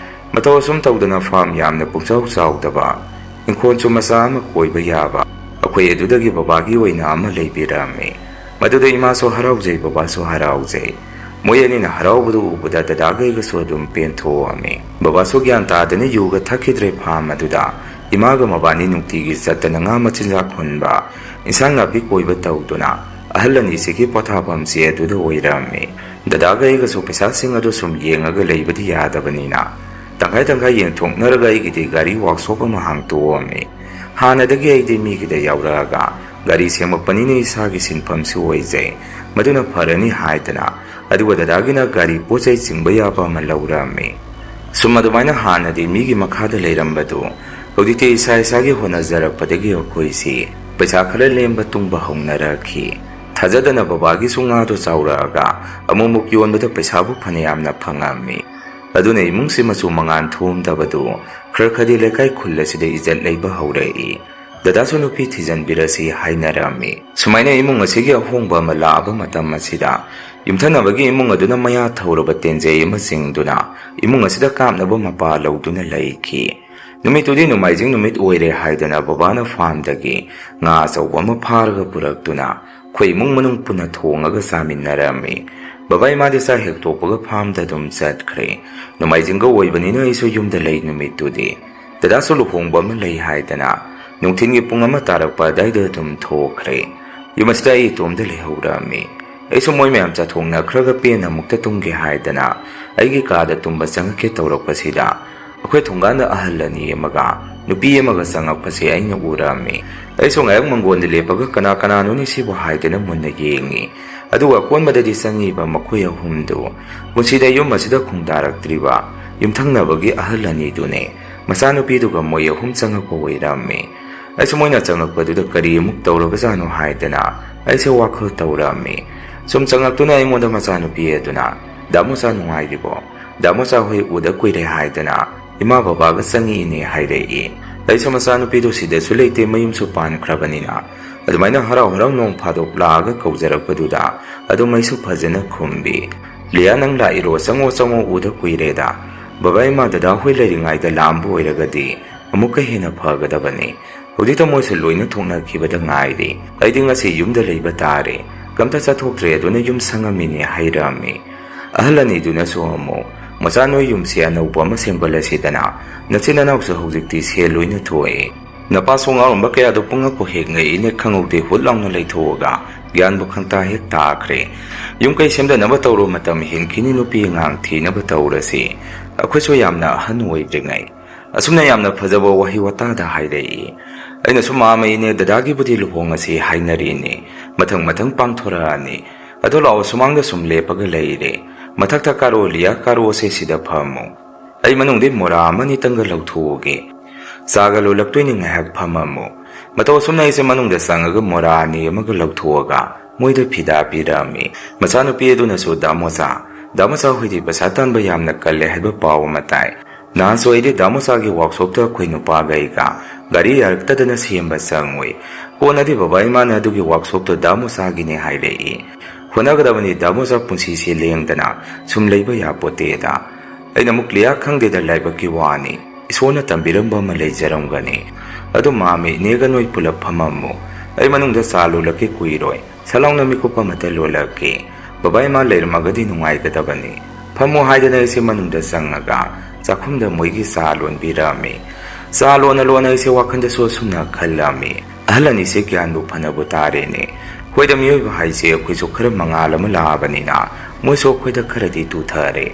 ꯃꯇꯧ ꯑꯁꯨꯝ ꯇꯧꯗꯅ ꯐꯥꯝ ꯌꯥꯝꯅ ꯄꯨꯡꯆꯥꯎ ꯆꯥꯎꯗꯕ, ꯏꯪꯈꯣꯜꯁꯨ ꯃꯆꯥ ꯑꯃ ꯀꯣꯏꯕ ꯌꯥꯕ ꯑꯩꯈꯣꯏ ꯑꯗꯨꯗꯒꯤ ꯕꯕꯥꯒꯤ ꯑꯣꯏꯅ ꯑꯃ ꯂꯩꯕꯤꯔꯝꯃꯤ꯫ ꯃꯗꯨꯗ ꯏꯃꯥꯁꯨ ꯍꯔꯥꯎꯖꯩ ꯕꯕꯥꯁꯨ ꯍꯔꯥꯎꯖꯩ꯫ ꯃꯣꯏ ꯑꯅꯤꯅ ꯍꯔꯥꯎꯕꯗꯨ ꯎꯕꯗ ꯗꯗꯥꯒꯩꯒꯁꯨ ꯑꯗꯨم ꯄꯦꯟꯊꯣꯛꯑꯝꯃꯤ꯫ ꯕꯕꯥꯁꯨ ꯒ꯭ꯌꯥꯟ ꯇꯥꯗꯅ ꯌꯨꯒ ꯊꯛꯈꯤꯗ꯭ꯔꯦ ꯐꯥꯝ ꯑꯗꯨꯗ꯫ ꯏꯃꯥꯒ ꯃꯕꯥꯅꯤ ꯅꯨꯡꯇꯤꯒꯤ ꯆꯠꯇꯅ ꯉꯥ ꯃꯆꯤꯟꯖꯥꯛ ꯍꯨꯟꯕ, ꯏꯟꯁꯥꯡ ꯅꯥꯄꯤ ꯀꯣꯏꯕ ꯇꯧꯗꯨꯅ ꯑꯍꯜ ꯑꯅꯤꯁꯤꯒꯤ ꯄꯣꯊꯥꯐꯝꯁꯤ ꯑꯗꯨꯗ ꯑꯣꯏꯔꯝꯃꯤ꯫ ꯗꯗꯥꯒꯩꯒꯁꯨ ꯄꯩꯁꯥꯁꯤꯡ ꯑꯗꯨ ꯁꯨꯝ ꯌꯦꯡꯉꯒ ꯂꯩꯕꯗꯤ ꯌꯥꯗꯕꯅꯤꯅ ꯇꯪꯈꯥꯏ ꯇꯪꯈꯥꯏ ꯌꯦꯡꯊꯣꯛꯅꯔꯒ ꯑꯩꯒꯤꯗꯤ ꯒꯥꯔꯤ ꯋꯥꯛꯁꯣꯞ ꯑꯃ ꯍꯥꯡꯇꯣꯛꯑꯝꯃꯤ꯫ ꯍꯥꯟꯅꯗꯒꯤ ꯑꯩꯗꯤ ꯃꯤꯒꯤꯗ ꯌꯥꯎꯔꯛꯑꯒ ꯒꯥꯔꯤ ꯁꯦꯝꯃꯛꯄꯅꯤꯅ ꯏꯁꯥꯒꯤ ꯁꯤꯟꯐꯝꯁꯨ ꯑꯣꯏꯖꯩ, ꯃꯗꯨꯅ ꯐꯔꯅꯤ ꯍꯥꯏꯗꯅ ꯑꯗꯨꯒ ꯗꯗꯥꯒꯤꯅ ꯒꯥꯔꯤ ꯄꯣꯠꯆꯩ ꯆꯤꯡꯕ ꯌꯥꯕ ꯑꯃ ꯂꯧꯔꯝꯃꯤ꯫ ꯁꯨꯝ ꯑꯗꯨꯃꯥꯏꯅ ꯍꯥꯟꯅꯗꯤ ꯃꯤꯒꯤ ꯃꯈꯥꯗ ꯂꯩꯔꯝꯕꯗꯨ ꯍꯧꯖꯤꯛꯇꯤ ꯏꯁꯥ ꯏꯁꯥꯒꯤ ꯍꯣꯠꯅꯖꯔꯛꯄꯗꯒꯤ ꯑꯩꯈꯣꯏꯁꯤ ꯄꯩꯁా ꯈꯔ ꯂꯦꯝꯕ ꯇꯨꯡꯕ ꯍꯧꯅꯔꯛꯈꯤ꯫ ꯊꯥꯖꯗꯅ ꯕꯕꯥꯒꯤꯁꯨ ꯉꯥꯗꯣ ꯆꯥꯎꯔꯛꯑꯒ ꯑꯃꯨꯛ ꯌꯣꯟꯕꯗ ꯄꯩꯁꯥꯕꯨ ꯐꯅꯌꯥꯝꯅ ꯐꯪꯉꯝꯃꯤ꯫ ꯑꯗꯨꯅ ꯏꯃꯨꯡꯁꯤ ꯃꯆꯨ ꯃꯉꯥꯟ ꯊꯣꯝꯗꯕꯗꯨ ꯈꯔꯗꯤ ꯂꯩꯀꯥꯏ ꯈꯨꯜ ꯑꯁꯤꯗ ꯏꯖꯠ ꯂꯩꯕ ꯍꯧꯔꯛꯏ꯫ ꯗꯗꯥꯁꯨ ꯅꯨꯄꯤ ꯊꯤꯖꯤꯟꯕꯤꯔꯁꯤ ꯍꯥꯏꯅꯔꯝꯃꯤ꯫ ꯁꯨꯃꯥꯏꯅ ꯏꯃꯨꯡ ꯑꯁꯤꯒꯤ ꯑꯍꯣꯡꯕ ꯑꯃ ꯂꯥꯛꯑꯕ ꯃꯇꯝ ꯑꯁꯤꯗ ꯌꯨꯝꯊꯪꯅꯕꯒꯤ ꯏꯃꯨꯡ ꯑꯗꯨꯅ ꯃꯌꯥ ꯊꯧꯔꯕ ꯇꯦꯟꯖꯩ ꯑꯃ ꯆꯤꯡꯗꯨꯅ ꯏꯃꯨꯡ ꯑꯁꯤꯗ ꯀꯥꯞꯅꯕ ꯃꯄꯥ ꯂꯧꯗꯨꯅ ꯂꯩꯈꯤ꯫ ꯅꯨꯃꯤꯠꯇꯨꯗꯤ ꯅꯣꯡꯃꯥꯏꯖꯤꯡ ꯅꯨꯃꯤꯠ ꯑꯣꯏꯔꯦ ꯍꯥꯏꯗꯅ ꯕꯕꯥꯅ ꯐꯥꯝꯗꯒꯤ ꯉꯥ ꯑꯆꯧꯕ ꯑꯃ ꯐꯥꯔꯒ ꯄꯨꯔꯛꯇꯨꯅ ꯑꯩꯈꯣꯏ ꯏꯃꯨꯡ ꯃꯅꯨꯡ ꯄꯨꯟꯅ ꯊꯣꯡꯉꯒ ꯆꯥꯃꯤꯟꯅꯔꯝꯃꯤ꯫ ꯕꯕꯥ ꯏꯃꯥꯗꯤ ꯆꯥꯛ ꯍꯦꯛ ꯇꯣꯛꯄꯒ ꯐꯥꯝꯗ ꯑꯗꯨꯝ ꯆꯠꯈ꯭ꯔꯦ꯫ ꯅꯣꯡꯃꯥꯏꯖꯤꯡꯒ ꯑꯣꯏꯕꯅꯤꯅ ꯑꯩꯁꯨ ꯌꯨꯝꯗ ꯂꯩ ꯅꯨꯃꯤꯠꯇꯨꯗꯤ꯫ ꯗꯗꯥꯁꯨ ꯂꯨꯍꯣꯡꯕ ꯑꯃ ꯂꯩ ꯍꯥꯏꯗꯅ ꯅꯨꯡꯊꯤꯟꯒꯤ ꯄꯨꯡ 1 ꯇꯥꯔꯛꯄ ꯑꯗꯥꯏꯗ ꯑꯗꯨꯝ ꯊꯣꯛꯈ꯭ꯔꯦ꯫ ꯌꯨꯝ ꯑꯁꯤꯗ ꯑꯩ ꯏꯇꯣꯝꯗ ꯂꯩꯍꯧꯔꯝꯃꯤ꯫ ꯑꯩꯁꯨ ꯃꯣꯏ ꯃꯌꯥꯝ ꯆꯠꯊꯣꯛꯅꯈ꯭ꯔꯒ ꯄꯦꯟꯅ ꯑꯃꯨꯛꯇ ꯇꯨꯝꯒꯦ ꯍꯥꯏꯗꯅ ꯑꯩꯒꯤ ꯀꯥꯗ ꯇꯨꯝꯕ ꯆꯪꯉꯛꯀꯦ ꯇꯧꯔꯛꯄꯁꯤꯗ ꯑꯩꯈꯣꯏ ꯊꯣꯡꯒꯥꯟꯗ ꯑꯍꯜ ꯑꯅꯤ ꯑꯃꯒ ꯅꯨꯄꯤ ꯑꯃꯒ ꯆꯪꯉꯛꯄꯁꯦ ꯑꯩꯅ ꯎꯔꯝꯃꯤ꯫ ꯑꯩꯁꯨ ꯉꯥꯏꯍꯥꯛ ꯃꯪꯒꯣꯟꯗ ꯂꯦꯞꯄꯒ ꯀꯅꯥꯅꯣꯅꯤ ꯁꯤꯕꯨ ꯍꯥꯏꯗꯅ ꯃꯨꯟꯅ ꯌꯦꯡꯉꯤ꯫ ꯑꯗꯨꯒ ꯑꯀꯣꯟꯕꯗꯗꯤ ꯆꯪꯉꯤꯕ ꯃꯈꯣꯏ ꯑꯍꯨꯝꯗꯨ ꯄꯨꯟꯁꯤꯗ ꯌꯨꯝ ꯑꯁꯤꯗ ꯈꯣꯡꯗꯥꯔꯛꯇ꯭ꯔꯤꯕ ꯌꯨꯝꯊꯪꯅꯕꯒꯤ ꯑꯍꯜ ꯑꯅꯤꯗꯨꯅꯦ꯫ ꯃꯆꯥꯅꯨꯄꯤꯗꯨꯒ ꯃꯣꯏ 3 ꯆꯪꯉꯛꯄ ꯑꯣꯏꯔꯝꯃꯤ꯫ ꯑꯩꯁꯨ ꯃꯣꯏꯅ ꯆꯪꯉꯛꯄꯗꯨꯗ ꯀꯔꯤ ꯑꯃꯨꯛ ꯇꯧꯔꯕꯖꯥꯠꯅꯣ ꯍꯥꯏꯗꯅ ꯑꯩꯁꯦ ꯋꯥꯈꯜ ꯇꯧꯔꯝꯃꯤ꯫ ꯁꯨꯝ ꯆꯪꯉꯛꯇꯨꯅ ꯑꯩꯉꯣꯟꯗ ꯃꯆꯥꯅꯨꯄꯤ ꯑꯗꯨꯅ ꯗꯥꯃꯣꯆꯥ ꯅꯨꯡꯉꯥꯏꯔꯤꯕꯣ, ꯗꯥꯃꯣꯆꯥ ꯍꯣꯏ ꯎꯗ ꯀꯨꯏꯔꯦ ꯍꯥꯏꯗꯅ ꯏꯃꯥ ꯕꯕꯥꯒ ꯆꯪꯉꯛꯏꯅꯦ ꯍꯥꯏꯔꯛꯏ꯫ ꯑꯩꯁꯨ ꯃꯆꯥꯅꯨꯄꯤꯗꯨ ꯁꯤꯗꯁꯨ ꯂꯩꯇꯦ, ꯃꯌꯨꯝꯁꯨ ꯄꯥꯟꯈ꯭ꯔꯕꯅꯤꯅ ꯑꯗꯨꯃꯥꯏꯅ ꯍꯔꯥꯎ ꯅꯣꯡ ꯐꯥꯗꯣꯛ ꯂꯥꯛꯑꯒ ꯀꯧꯖꯔꯛꯄꯗꯨꯗ ꯑꯗꯨꯝ ꯑꯩꯁꯨ ꯐꯖꯅ ꯈꯨꯝꯕꯤ꯫ ꯂꯤꯌꯥ ꯅꯪ ꯂꯥꯛꯏꯔꯣ, ꯆꯪꯉꯣ ꯎꯗ ꯀꯨꯏꯔꯦꯗ꯫ ꯕꯕꯥ ꯏꯃꯥ ꯗꯗꯥ ꯍꯣꯏ ꯂꯩꯔꯤꯉꯩꯗ ꯂꯥꯛꯑꯝꯕ ꯑꯣꯏꯔꯒꯗꯤ ꯑꯃꯨꯛꯀ ꯍꯦꯟꯅ ꯐꯒꯗꯕꯅꯤ꯫ ꯍꯧꯖꯤꯛꯇ ꯃꯣꯏꯁꯨ ꯂꯣꯏꯅ ꯊꯣꯛꯅꯈꯤꯕꯗ ꯉꯥꯏꯔꯤ꯫ ꯑꯩꯗꯤ ꯉꯁꯤ ꯌꯨꯝꯗ ꯂꯩꯕ ꯇꯥꯔꯦ, ꯀꯝꯇ ꯆꯠꯊꯣꯛꯇ꯭ꯔꯦ ꯑꯗꯨꯅ ꯌꯨꯝ ꯁꯪꯉꯝꯃꯤꯅꯦ ꯍꯥꯏꯔꯝꯃꯤ꯫ ꯑꯍꯜ ꯑꯅꯤꯗꯨꯅꯁꯨ ꯑꯃꯨꯛ ꯃꯆꯥ ꯅꯣꯏ ꯌꯨꯝꯁꯤ ꯑꯅꯧꯕ ꯑꯃ ꯁꯦꯝꯒꯠꯂꯁꯤꯗꯅ ꯅꯆꯤꯟ ꯅꯅꯥꯎꯁꯨ ꯍꯧꯖꯤꯛꯇꯤ ꯁꯦꯜ ꯂꯣꯏꯅ ꯊꯣꯛꯑꯦ꯫ ꯅꯄꯥꯁꯨ ꯉꯥꯎꯔꯝꯕ ꯀꯌꯥꯗꯣ ꯄꯨꯡꯉꯛꯄꯨ ꯍꯦꯛ ꯉꯛꯏꯅꯦ ꯈꯪꯍꯧꯗꯦ ꯍꯨꯠ ꯂꯥꯎꯅ ꯂꯩꯊꯣꯛꯑꯒ ꯒ꯭ꯌꯥꯟꯕꯨ ꯈꯪꯇꯥ ꯍꯦꯛ ꯇꯥꯈ꯭ꯔꯦ꯫ ꯌꯨꯝ ꯀꯩ ꯁꯦꯝꯗꯅꯕ ꯇꯧꯔꯣ ꯃꯇꯝ ꯍꯦꯟꯈꯤꯅꯤ ꯅꯨꯄꯤ ꯑꯉꯥꯡ ꯊꯤꯅꯕ ꯇꯧꯔꯁꯤ꯫ ꯑꯩꯈꯣꯏꯁꯨ ꯌꯥꯝꯅ ꯑꯍꯟ ꯑꯣꯏꯗ꯭ꯔꯤꯉꯩ ꯑꯁꯨꯝꯅ ꯌꯥꯝꯅ ꯐꯖꯕ ꯋꯥꯍꯩ ꯋꯥꯇꯥꯗ ꯍꯥꯏꯔꯛꯏ꯫ ꯑꯩꯅꯁꯨ ꯃꯥꯝꯃꯩꯅꯦ ꯗꯗꯥꯒꯤꯕꯨꯗꯤ ꯂꯨꯍꯣꯡꯉꯁꯤ ꯍꯥꯏꯅꯔꯤꯅꯤ ꯃꯊꯪ ꯄꯥꯡꯊꯣꯔꯛꯑꯅꯤ꯫ ꯑꯗꯣ ꯂꯥꯛꯑꯣ ꯁꯨꯃꯥꯡꯗ ꯁꯨꯝ ꯂꯦꯞꯄꯒ ꯂꯩꯔꯦ ꯃꯊꯛꯇ ꯀꯥꯔꯣ ꯂꯤꯌꯥ ꯀꯥꯔꯣꯁꯦ ꯁꯤꯗ ꯐꯝꯃꯨ ꯑꯩ ꯃꯅꯨꯡꯗꯩ ꯃꯣꯔꯥ ꯑꯃꯅꯤꯇꯪꯒ ꯂꯧꯊꯣꯛꯎꯒꯦ ꯆꯥꯒ ꯂꯣꯜꯂꯛꯇꯣꯏꯅꯤ ꯉꯥꯏꯍꯥꯛ ꯐꯝꯃꯝꯃꯨ꯫ ꯃꯇꯧ ꯑꯁꯨꯝꯅ ꯑꯩꯁꯦ ꯃꯅꯨꯡꯗ ꯆꯪꯉꯒ ꯃꯣꯔꯥ ꯑꯅꯤ ꯑꯃꯒ ꯂꯧꯊꯣꯛꯑꯒ ꯃꯣꯏꯗ ꯐꯤꯗꯥ ꯄꯤꯔꯝꯃꯤ꯫ ꯃꯆꯥꯅꯨꯄꯤ ꯑꯗꯨꯅꯁꯨ ꯗꯥꯃꯣꯆꯥ ꯍꯣꯏꯗꯤ ꯄꯩꯁꯥ ꯇꯥꯟꯕ ꯌꯥꯝꯅ ꯀꯜꯂꯦ ꯍꯥꯏꯕ ꯄꯥꯎ ꯑꯃ ꯇꯥꯏ꯫ ꯅꯍꯥꯟꯁꯨ ꯑꯩꯗꯤ ꯗꯥꯃꯣꯆꯥꯒꯤ ꯋꯥꯛꯁꯣꯞꯇ ꯑꯩꯈꯣꯏ ꯅꯨꯄꯥꯒ ꯑꯩꯒ ꯒꯥꯔꯤ ꯌꯥꯔꯛꯇꯗꯅ ꯁꯦꯝꯕ ꯆꯪꯉꯨꯏ꯫ ꯀꯣꯟꯅꯗꯤ ꯕꯕꯥ ꯏꯃꯥꯅ ꯑꯗꯨꯒꯤ ꯋꯥꯛꯁꯣꯞꯇꯣ ꯗꯥꯃꯣꯆꯥꯒꯤꯅꯦ ꯍꯥꯏꯔꯛꯏ꯫ ꯍꯣꯠꯅꯒꯗꯕꯅꯤ ꯗꯥꯃꯣꯆꯥ ꯄꯨꯟꯁꯤꯁꯦ ꯂꯦꯡꯗꯅ ꯁꯨꯝ ꯂꯩꯕ ꯌꯥꯄꯣꯠꯇꯦꯗ꯫ ꯑꯩꯅ ꯑꯃꯨꯛ ꯂꯤꯌꯥ ꯈꯪꯗꯦꯗ ꯂꯥꯏꯕꯛꯀꯤ ꯋꯥꯅꯤ ꯏꯁꯣꯔꯅ ꯇꯝꯕꯤꯔꯝꯕ ꯑꯃ ꯂꯩꯖꯔꯝꯒꯅꯤ꯫ ꯑꯗꯨ ꯃꯥꯝꯃ ꯏꯅꯦꯒ ꯅꯣꯏ ꯄꯨꯂꯞ ꯐꯝꯃꯝꯃꯨ ꯑꯩ ꯃꯅꯨꯡꯗ ꯆꯥ ꯂꯣꯜꯂꯛꯀꯦ ꯀꯨꯏꯔꯣꯏ ꯁꯂꯥꯎꯅ ꯃꯤꯀꯨꯞ ꯑꯃꯇ ꯂꯣꯜꯂꯛꯀꯦ꯫ ꯕꯕꯥ ꯏꯃꯥ ꯂꯩꯔꯝꯃꯒꯗꯤ ꯅꯨꯡꯉꯥꯏꯒꯗꯕꯅꯤ꯫ ꯐꯝꯃꯣ ꯍꯥꯏꯗꯅ ꯑꯩꯁꯦ ꯃꯅꯨꯡꯗ ꯆꯪꯉꯒ ꯆꯥꯛꯈꯨꯝꯗ ꯃꯣꯏꯒꯤ ꯆꯥ ꯂꯣꯟꯕꯤꯔꯝꯃꯤ꯫ ꯆꯥ ꯂꯣꯟꯅ ꯑꯩꯁꯦ ꯋꯥꯈꯜꯗꯁꯨ ꯑꯁꯨꯝꯅ ꯈꯜꯂꯝꯃꯤ ꯑꯍꯜ ꯑꯅꯤꯁꯦ ꯒ꯭ꯌꯥꯟꯕꯨ ꯐꯅꯕꯨ ꯇꯥꯔꯦꯅꯦ꯫ ꯑꯩꯈꯣꯏꯗ ꯃꯤꯑꯣꯏꯕ ꯍꯥꯏꯁꯦ ꯑꯩꯈꯣꯏꯁꯨ ꯈꯔ ꯃꯉꯥꯜ ꯑꯃ ꯂꯥꯛꯑꯕꯅꯤꯅ ꯃꯣꯏꯁꯨ ꯑꯩꯈꯣꯏꯗ ꯈꯔꯗꯤ ꯇꯨꯊꯔꯦ꯫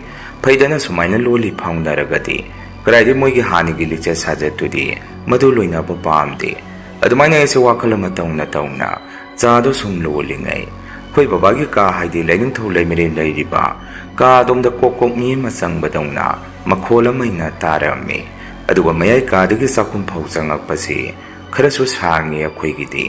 ꯐꯩꯗꯅ ꯁꯨꯃꯥꯏꯅ ꯂꯣꯜꯂꯤ ꯐꯥꯎꯅꯔꯒꯗꯤ ꯀꯗꯥꯏꯗꯩ ꯃꯣꯏꯒꯤ ꯍꯥꯟꯅꯒꯤ ꯂꯤꯆꯠ ꯁꯥꯖꯠꯇꯨꯗꯤ ꯃꯗꯨ ꯂꯣꯏꯅꯕ ꯄꯥꯝꯗꯦ꯫ ꯑꯗꯨꯃꯥꯏꯅ ꯑꯩꯁꯦ ꯋꯥꯈꯜ ꯑꯃ ꯇꯧꯅ ꯆꯥꯗꯣ ꯁꯨꯝ ꯂꯣꯜꯂꯤꯉꯩ ꯑꯩꯈꯣꯏ ꯕꯕꯥꯒꯤ ꯀꯥ ꯍꯥꯏꯗꯤ ꯂꯩꯅꯤꯡꯊꯧ ꯂꯩꯃꯔꯦꯟ ꯂꯩꯔꯤꯕ ꯀꯥ ꯑꯗꯣꯝꯗ ꯀꯣꯛ ꯃꯤ ꯑꯃ ꯆꯪꯕꯗꯧꯅ ꯃꯈꯣꯜ ꯑꯃ ꯑꯩꯅ ꯇꯥꯔꯝꯃꯤ꯫ ꯑꯗꯨꯒ ꯃꯌꯥꯏ ꯀꯥꯗꯒꯤ ꯆꯥꯛꯈꯨꯝ ꯐꯥꯎ ꯆꯪꯉꯛꯄꯁꯤ ꯈꯔꯁꯨ ꯁꯥꯡꯉꯤ ꯑꯩꯈꯣꯏꯒꯤꯗꯤ꯫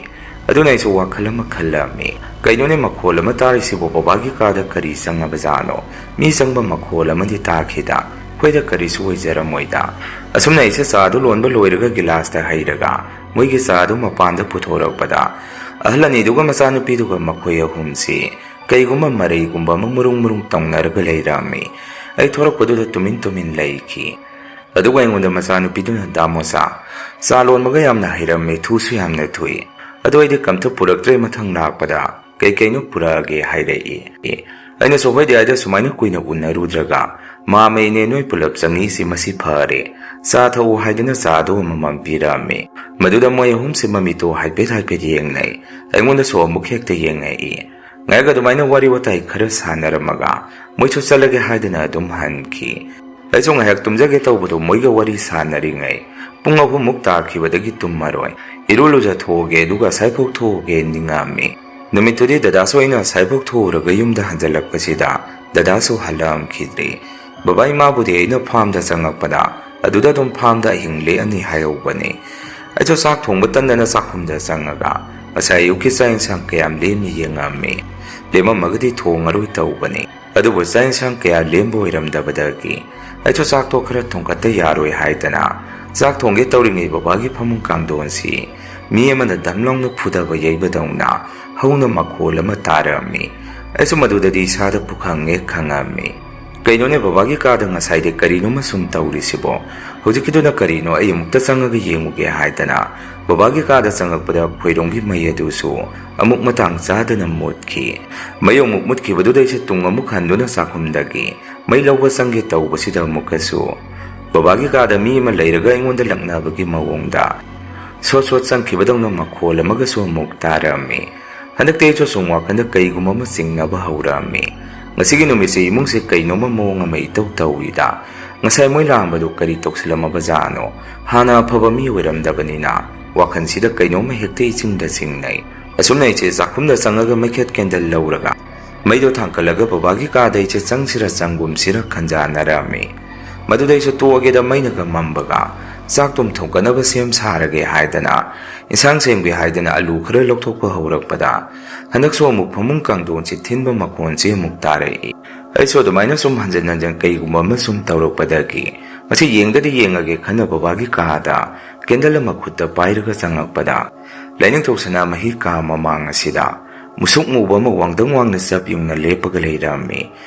ꯑꯗꯨꯅ ꯑꯩꯁꯨ ꯋꯥꯈꯜ ꯑꯃ ꯈꯜꯂꯝꯃꯤ ꯀꯩꯅꯣꯅꯦ ꯃꯈꯣꯜ ꯑꯃ ꯇꯥꯔꯤꯁꯤꯕꯨ ꯕꯕꯥꯒꯤ ꯀꯥꯗ ꯀꯔꯤ ꯆꯪꯉꯕꯖꯥꯠꯅꯣ ꯃꯤ ꯆꯪꯕ ꯃꯈꯣꯜ ꯑꯃꯗꯤ ꯇꯥꯈꯤꯗ ꯑꯩꯈꯣꯏꯗ ꯀꯔꯤꯁꯨ ꯑꯣꯏꯖꯔꯝꯃꯣꯏꯗ꯫ ꯑꯁꯨꯝꯅ ꯑꯩꯁꯦ ꯆꯥꯗꯨ ꯂꯣꯟꯕ ꯂꯣꯏꯔꯒ ꯒꯤꯂꯥꯁꯇ ꯍꯩꯔꯒ ꯃꯣꯏꯒꯤ ꯆꯥꯗꯨ ꯃꯄꯥꯟꯗ ꯄꯨꯊꯣꯔꯛꯄꯗ ꯑꯍꯜ ꯑꯅꯤꯗꯨꯒ ꯃꯆꯥꯅꯨꯄꯤꯗꯨꯒ ꯃꯈꯣꯏ ꯑꯍꯨꯝꯁꯤ ꯀꯩꯒꯨꯝꯕ ꯃꯔꯩꯒꯨꯝꯕ ꯑꯃ ꯃꯔꯨꯡ ꯇꯧꯅꯔꯒ ꯂꯩꯔꯝꯃꯤ꯫ ꯑꯩ ꯊꯣꯔꯛꯄꯗꯨꯗ ꯇꯨꯃꯤꯟ ꯂꯩꯈꯤ꯫ ꯑꯗꯨꯒ ꯑꯩꯉꯣꯟꯗ ꯃꯆꯥꯅꯨꯄꯤꯗꯨꯅ ꯗꯥꯃꯣꯆꯥ ꯆꯥ ꯂꯣꯟꯕꯒ ꯌꯥꯝꯅ ꯍꯩꯔꯝꯃꯤ ꯊꯨꯁꯨ ꯌꯥꯝꯅ ꯊꯨꯏ꯫ ꯑꯗꯣ ꯑꯩꯗꯤ ꯀꯝꯇ ꯄꯨꯔꯛꯇ꯭ꯔꯦ ꯃꯊꯪ ꯂꯥꯛꯄꯗ ꯀꯩꯀꯩꯅꯣ ꯄꯨꯔꯛꯑꯒꯦ ꯍꯥꯏꯔꯛꯏ꯫ ꯑꯩꯅꯁꯨ ꯍꯣꯏꯗꯤ ꯑꯩꯗ ꯁꯨꯃꯥꯏꯅ ꯀꯨꯏꯅ ꯎꯅꯔꯨꯗ꯭ꯔꯒ ꯃꯥꯝꯃ ꯏꯅꯦ ꯅꯣꯏ ꯄꯨꯂꯞ ꯆꯪꯉꯤꯁꯤ ꯃꯁꯤ ꯐꯔꯦ ꯆꯥ ꯊꯛꯎ ꯍꯥꯏꯗꯅ ꯆꯥꯗꯣ ꯑꯃꯃꯝ ꯄꯤꯔꯝꯃꯤ꯫ ꯃꯗꯨꯗ ꯃꯣꯏ ꯑꯍꯨꯝꯁꯤ ꯃꯃꯤꯠꯇꯣ ꯍꯥꯏꯐꯦꯠ ꯌꯦꯡꯅꯩ ꯑꯩꯉꯣꯟꯗꯁꯨ ꯑꯃꯨꯛ ꯍꯦꯛꯇ ꯌꯦꯡꯉꯛꯏ꯫ ꯉꯥꯏꯍꯥꯛ ꯑꯗꯨꯃꯥꯏꯅ ꯋꯥꯔꯤ ꯋꯥꯇꯥꯏ ꯈꯔ ꯁꯥꯟꯅꯔꯝꯃꯒ ꯃꯣꯏꯁꯨ ꯆꯠꯂꯒꯦ ꯍꯥꯏꯗꯅ ꯑꯗꯨꯝ ꯍꯟꯈꯤ꯫ ꯑꯩꯁꯨ ꯉꯥꯏꯍꯥꯛ ꯇꯨꯝꯖꯒꯦ ꯇꯧꯕꯗꯣ ꯃꯣꯏꯒ ꯋꯥꯔꯤ ꯁꯥꯟꯅꯔꯤꯉꯩ ꯄꯨꯡ 3 ꯇꯥꯈꯤꯕꯗꯒꯤ ꯇꯨꯝꯃꯔꯣꯏ ꯏꯔꯨ ꯂꯨꯖꯊꯣꯛꯑꯒꯦ ꯑꯗꯨꯒ ꯑꯁꯥꯏꯐꯥꯎ ꯊꯣꯛꯑꯒꯦ ꯅꯤꯡꯉꯝꯃꯤ꯫ ꯅꯨꯃꯤꯠꯇꯨꯗꯤ ꯗꯗꯥꯁꯨ ꯑꯩꯅ ꯑꯁꯥꯏꯐꯥꯎ ꯊꯣꯛꯎꯔꯒ ꯌꯨꯝꯗ ꯍꯟꯖꯜꯂꯛꯄꯁꯤꯗ ꯗꯗꯥꯁꯨ ꯍꯜꯂꯛꯑꯝꯈꯤꯗ꯭ꯔꯤ꯫ ꯕꯕꯥ ꯏꯃꯥꯕꯨꯗꯤ ꯑꯩꯅ ꯐꯥꯔꯝꯗ ꯆꯪꯉꯛꯄꯗ ꯑꯗꯨꯗ ꯑꯗꯨꯝ ꯐꯥꯔꯝꯗ ꯑꯍꯤꯡ ꯂꯦꯛꯑꯅꯤ ꯍꯥꯏꯍꯧꯕꯅꯤ꯫ ꯑꯩꯁꯨ ꯆꯥꯛ ꯊꯣꯡꯕ ꯇꯟꯗꯅ ꯆꯥꯛꯈꯨꯝꯗ ꯆꯪꯉꯒ ꯉꯁꯥꯏ ꯑꯌꯨꯛꯀꯤ ꯆꯥꯛ ꯏꯟꯁꯥꯡ ꯀꯌꯥꯝ ꯂꯦꯝꯃꯤ ꯌꯦꯡꯉꯝꯃꯤ꯫ ꯂꯦꯝꯃꯝꯃꯒꯗꯤ ꯊꯣꯡꯉꯔꯣꯏ ꯇꯧꯕꯅꯤ ꯑꯗꯨꯕꯨ ꯆꯥꯛ ꯏꯟꯁꯥꯡ ꯀꯌꯥ ꯂꯦꯝꯕ ꯑꯣꯏꯔꯝꯗꯕꯗꯒꯤ ꯑꯩꯁꯨ ꯆꯥꯛꯇꯣ ꯈꯔ ꯊꯣꯡꯒꯠꯇ ꯌꯥꯔꯣꯏ ꯍꯥꯏꯗꯅ ꯆꯥꯛ ꯊꯣꯡꯒꯦ ꯇꯧꯔꯤꯉꯩ ꯕꯕꯥꯒꯤ ꯐꯃꯨꯡ ꯀꯥꯡꯊꯣꯟꯁꯤ ꯃꯤ ꯑꯃꯅ ꯗꯝ ꯂꯥꯎꯅ ꯐꯨꯗꯕ ꯌꯩꯕꯗꯧꯅ ꯍꯧꯅ ꯃꯈꯣꯜ ꯑꯃ ꯇꯥꯔꯝꯃꯤ꯫ ꯑꯩꯁꯨ ꯃꯗꯨꯗꯗꯤ ꯏꯁꯥꯗ ꯄꯨꯈꯪꯉꯦ ꯈꯪꯉꯝꯃꯤ꯫ ꯀꯩꯅꯣꯅꯦ ꯕꯕꯥꯒꯤ ꯀꯥꯗ ꯉꯁꯥꯏꯗꯤ ꯀꯔꯤꯅꯣꯃ ꯁꯨꯝ ꯇꯧꯔꯤꯁꯤꯕꯣ ꯍꯧꯖꯤꯛꯀꯤꯗꯨꯅ ꯀꯔꯤꯅꯣ ꯑꯩ ꯑꯃꯨꯛꯇ ꯆꯪꯉꯒ ꯌꯦꯡꯉꯨꯒꯦ ꯍꯥꯏꯗꯅ ꯕꯕꯥꯒꯤ ꯀꯥꯗ ꯆꯪꯉꯛꯄꯗ ꯈꯣꯏꯔꯣꯡꯒꯤ ꯃꯩ ꯑꯗꯨꯁꯨ ꯑꯃꯨꯛ ꯃꯇꯥꯡ ꯆꯥꯗꯅ ꯃꯨꯠꯈꯤ꯫ ꯃꯩ ꯑꯃꯨꯛ ꯃꯨꯠꯈꯤꯕꯗꯨꯗ ꯑꯩꯁꯦ ꯇꯨꯡ ꯑꯃꯨꯛ ꯍꯟꯗꯨꯅ ꯆꯥꯛꯈꯨꯝꯗꯒꯤ ꯃꯩ ꯂꯧꯕ ꯆꯪꯒꯦ ꯇꯧꯕꯁꯤꯗ ꯑꯃꯨꯛꯀꯁꯨ ꯕꯕꯥꯒꯤ ꯀꯥꯗ ꯃꯤ ꯑꯃ ꯂꯩꯔꯒ ꯑꯩꯉꯣꯟꯗ ꯂꯛꯅꯕꯒꯤ ꯃꯑꯣꯡꯗ ꯁꯣꯠ ꯆꯪꯈꯤꯕꯗꯧꯅ ꯃꯈꯣꯜ ꯑꯃꯒꯁꯨ ꯑꯃꯨꯛ ꯇꯥꯔꯝꯃꯤ꯫ ꯍꯟꯗꯛꯇꯤ ꯑꯩꯁꯨ ꯁꯨꯝ ꯋꯥꯈꯜꯗ ꯀꯩꯒꯨꯝꯕ ꯑꯃ ꯆꯤꯡꯅꯕ ꯍꯧꯔꯝꯃꯤ꯫ ꯉꯁꯤꯒꯤ ꯅꯨꯃꯤꯠꯁꯦ ꯏꯃꯨꯡꯁꯦ ꯀꯩꯅꯣꯝꯃ ꯃꯑꯣꯡ ꯑꯃ ꯏꯇꯧ ꯇꯧꯏꯗ ꯉꯁꯥꯏ ꯃꯣꯏ ꯂꯥꯛꯑꯝꯕꯗꯨ ꯀꯔꯤ ꯇꯧꯁꯤꯜꯂꯝꯃꯕꯖꯥꯠꯅꯣ ꯍꯥꯟꯅ ꯑꯐꯕ ꯃꯤ ꯑꯣꯏꯔꯝꯗꯕꯅꯤꯅ ꯋꯥꯈꯜꯁꯤꯗ ꯀꯩꯅꯣꯝꯃ ꯍꯦꯛꯇ ꯏꯆꯤꯡꯗ ꯆꯤꯡꯅꯩ꯫ ꯑꯁꯨꯝꯅ ꯑꯩꯁꯦ ꯆꯥꯛꯈꯨꯝꯗ ꯆꯪꯉꯒ ꯃꯩꯈꯦꯠ ꯀꯦꯟꯗꯜ ꯂꯧꯔꯒ ꯃꯩꯗꯣ ꯊꯥꯡꯀꯠꯂꯒ ꯕꯕꯥꯒꯤ ꯀꯥꯗ ꯑꯩꯁꯦ ꯆꯪꯁꯤꯔ ꯆꯪꯒꯨꯝꯁꯤꯔ ꯈꯟꯖꯥꯟꯅꯔꯝꯃꯤ꯫ ꯃꯗꯨꯗ ꯑꯩꯁꯨ ꯇꯣꯛꯑꯒꯦꯗ ꯃꯩꯅꯒ ꯃꯝꯕꯒ ꯆꯥꯛ ꯇꯨꯝ ꯊꯣꯡꯒꯠꯅꯕ ꯁꯦꯝ ꯁꯥꯔꯒꯦ ꯍꯥꯏꯗꯅ ꯏꯟꯁꯥꯡ ꯁꯦꯝꯒꯦ ꯍꯥꯏꯗꯅ ꯑꯂꯨ ꯈꯔ ꯂꯧꯊꯣꯛꯄ ꯍꯧꯔꯛꯄꯗ ꯍꯟꯗꯛꯁꯨ ꯑꯃꯨꯛ ꯐꯃꯨꯡ ꯀꯥꯡꯊꯣꯟꯁꯤ ꯊꯤꯟꯕ ꯃꯈꯣꯟꯁꯤ ꯑꯃꯨꯛ ꯇꯥꯔꯛꯏ꯫ ꯑꯩꯁꯨ ꯑꯗꯨꯃꯥꯏꯅ ꯁꯨꯝ ꯍꯟꯖꯤꯟ ꯀꯩꯒꯨꯝꯕ ꯑꯃ ꯁꯨꯝ ꯇꯧꯔꯛꯄꯗꯒꯤ ꯃꯁꯤ ꯌꯦꯡꯗꯗꯤ ꯌꯦꯡꯉꯒꯦ ꯈꯟꯅ ꯕꯕꯥꯒꯤ ꯀꯥꯗ ꯀꯦꯟꯗꯜ ꯑꯃ ꯈꯨꯠꯇ ꯄꯥꯏꯔꯒ ꯆꯪꯉꯛꯄꯗ ꯂꯥꯏꯅꯤꯡꯊꯧ ꯁꯅꯥꯃꯍꯤ ꯀꯥ ꯃꯃꯥꯡ ꯑꯁꯤꯗ ꯃꯨꯁꯨꯛ ꯃꯨꯕ ꯑꯃ ꯋꯥꯡꯗꯪ ꯋꯥꯡꯅ ꯆꯞ ꯌꯨꯡꯅ ꯂꯦꯞꯄꯒ ꯂꯩꯔꯝꯃꯤ꯫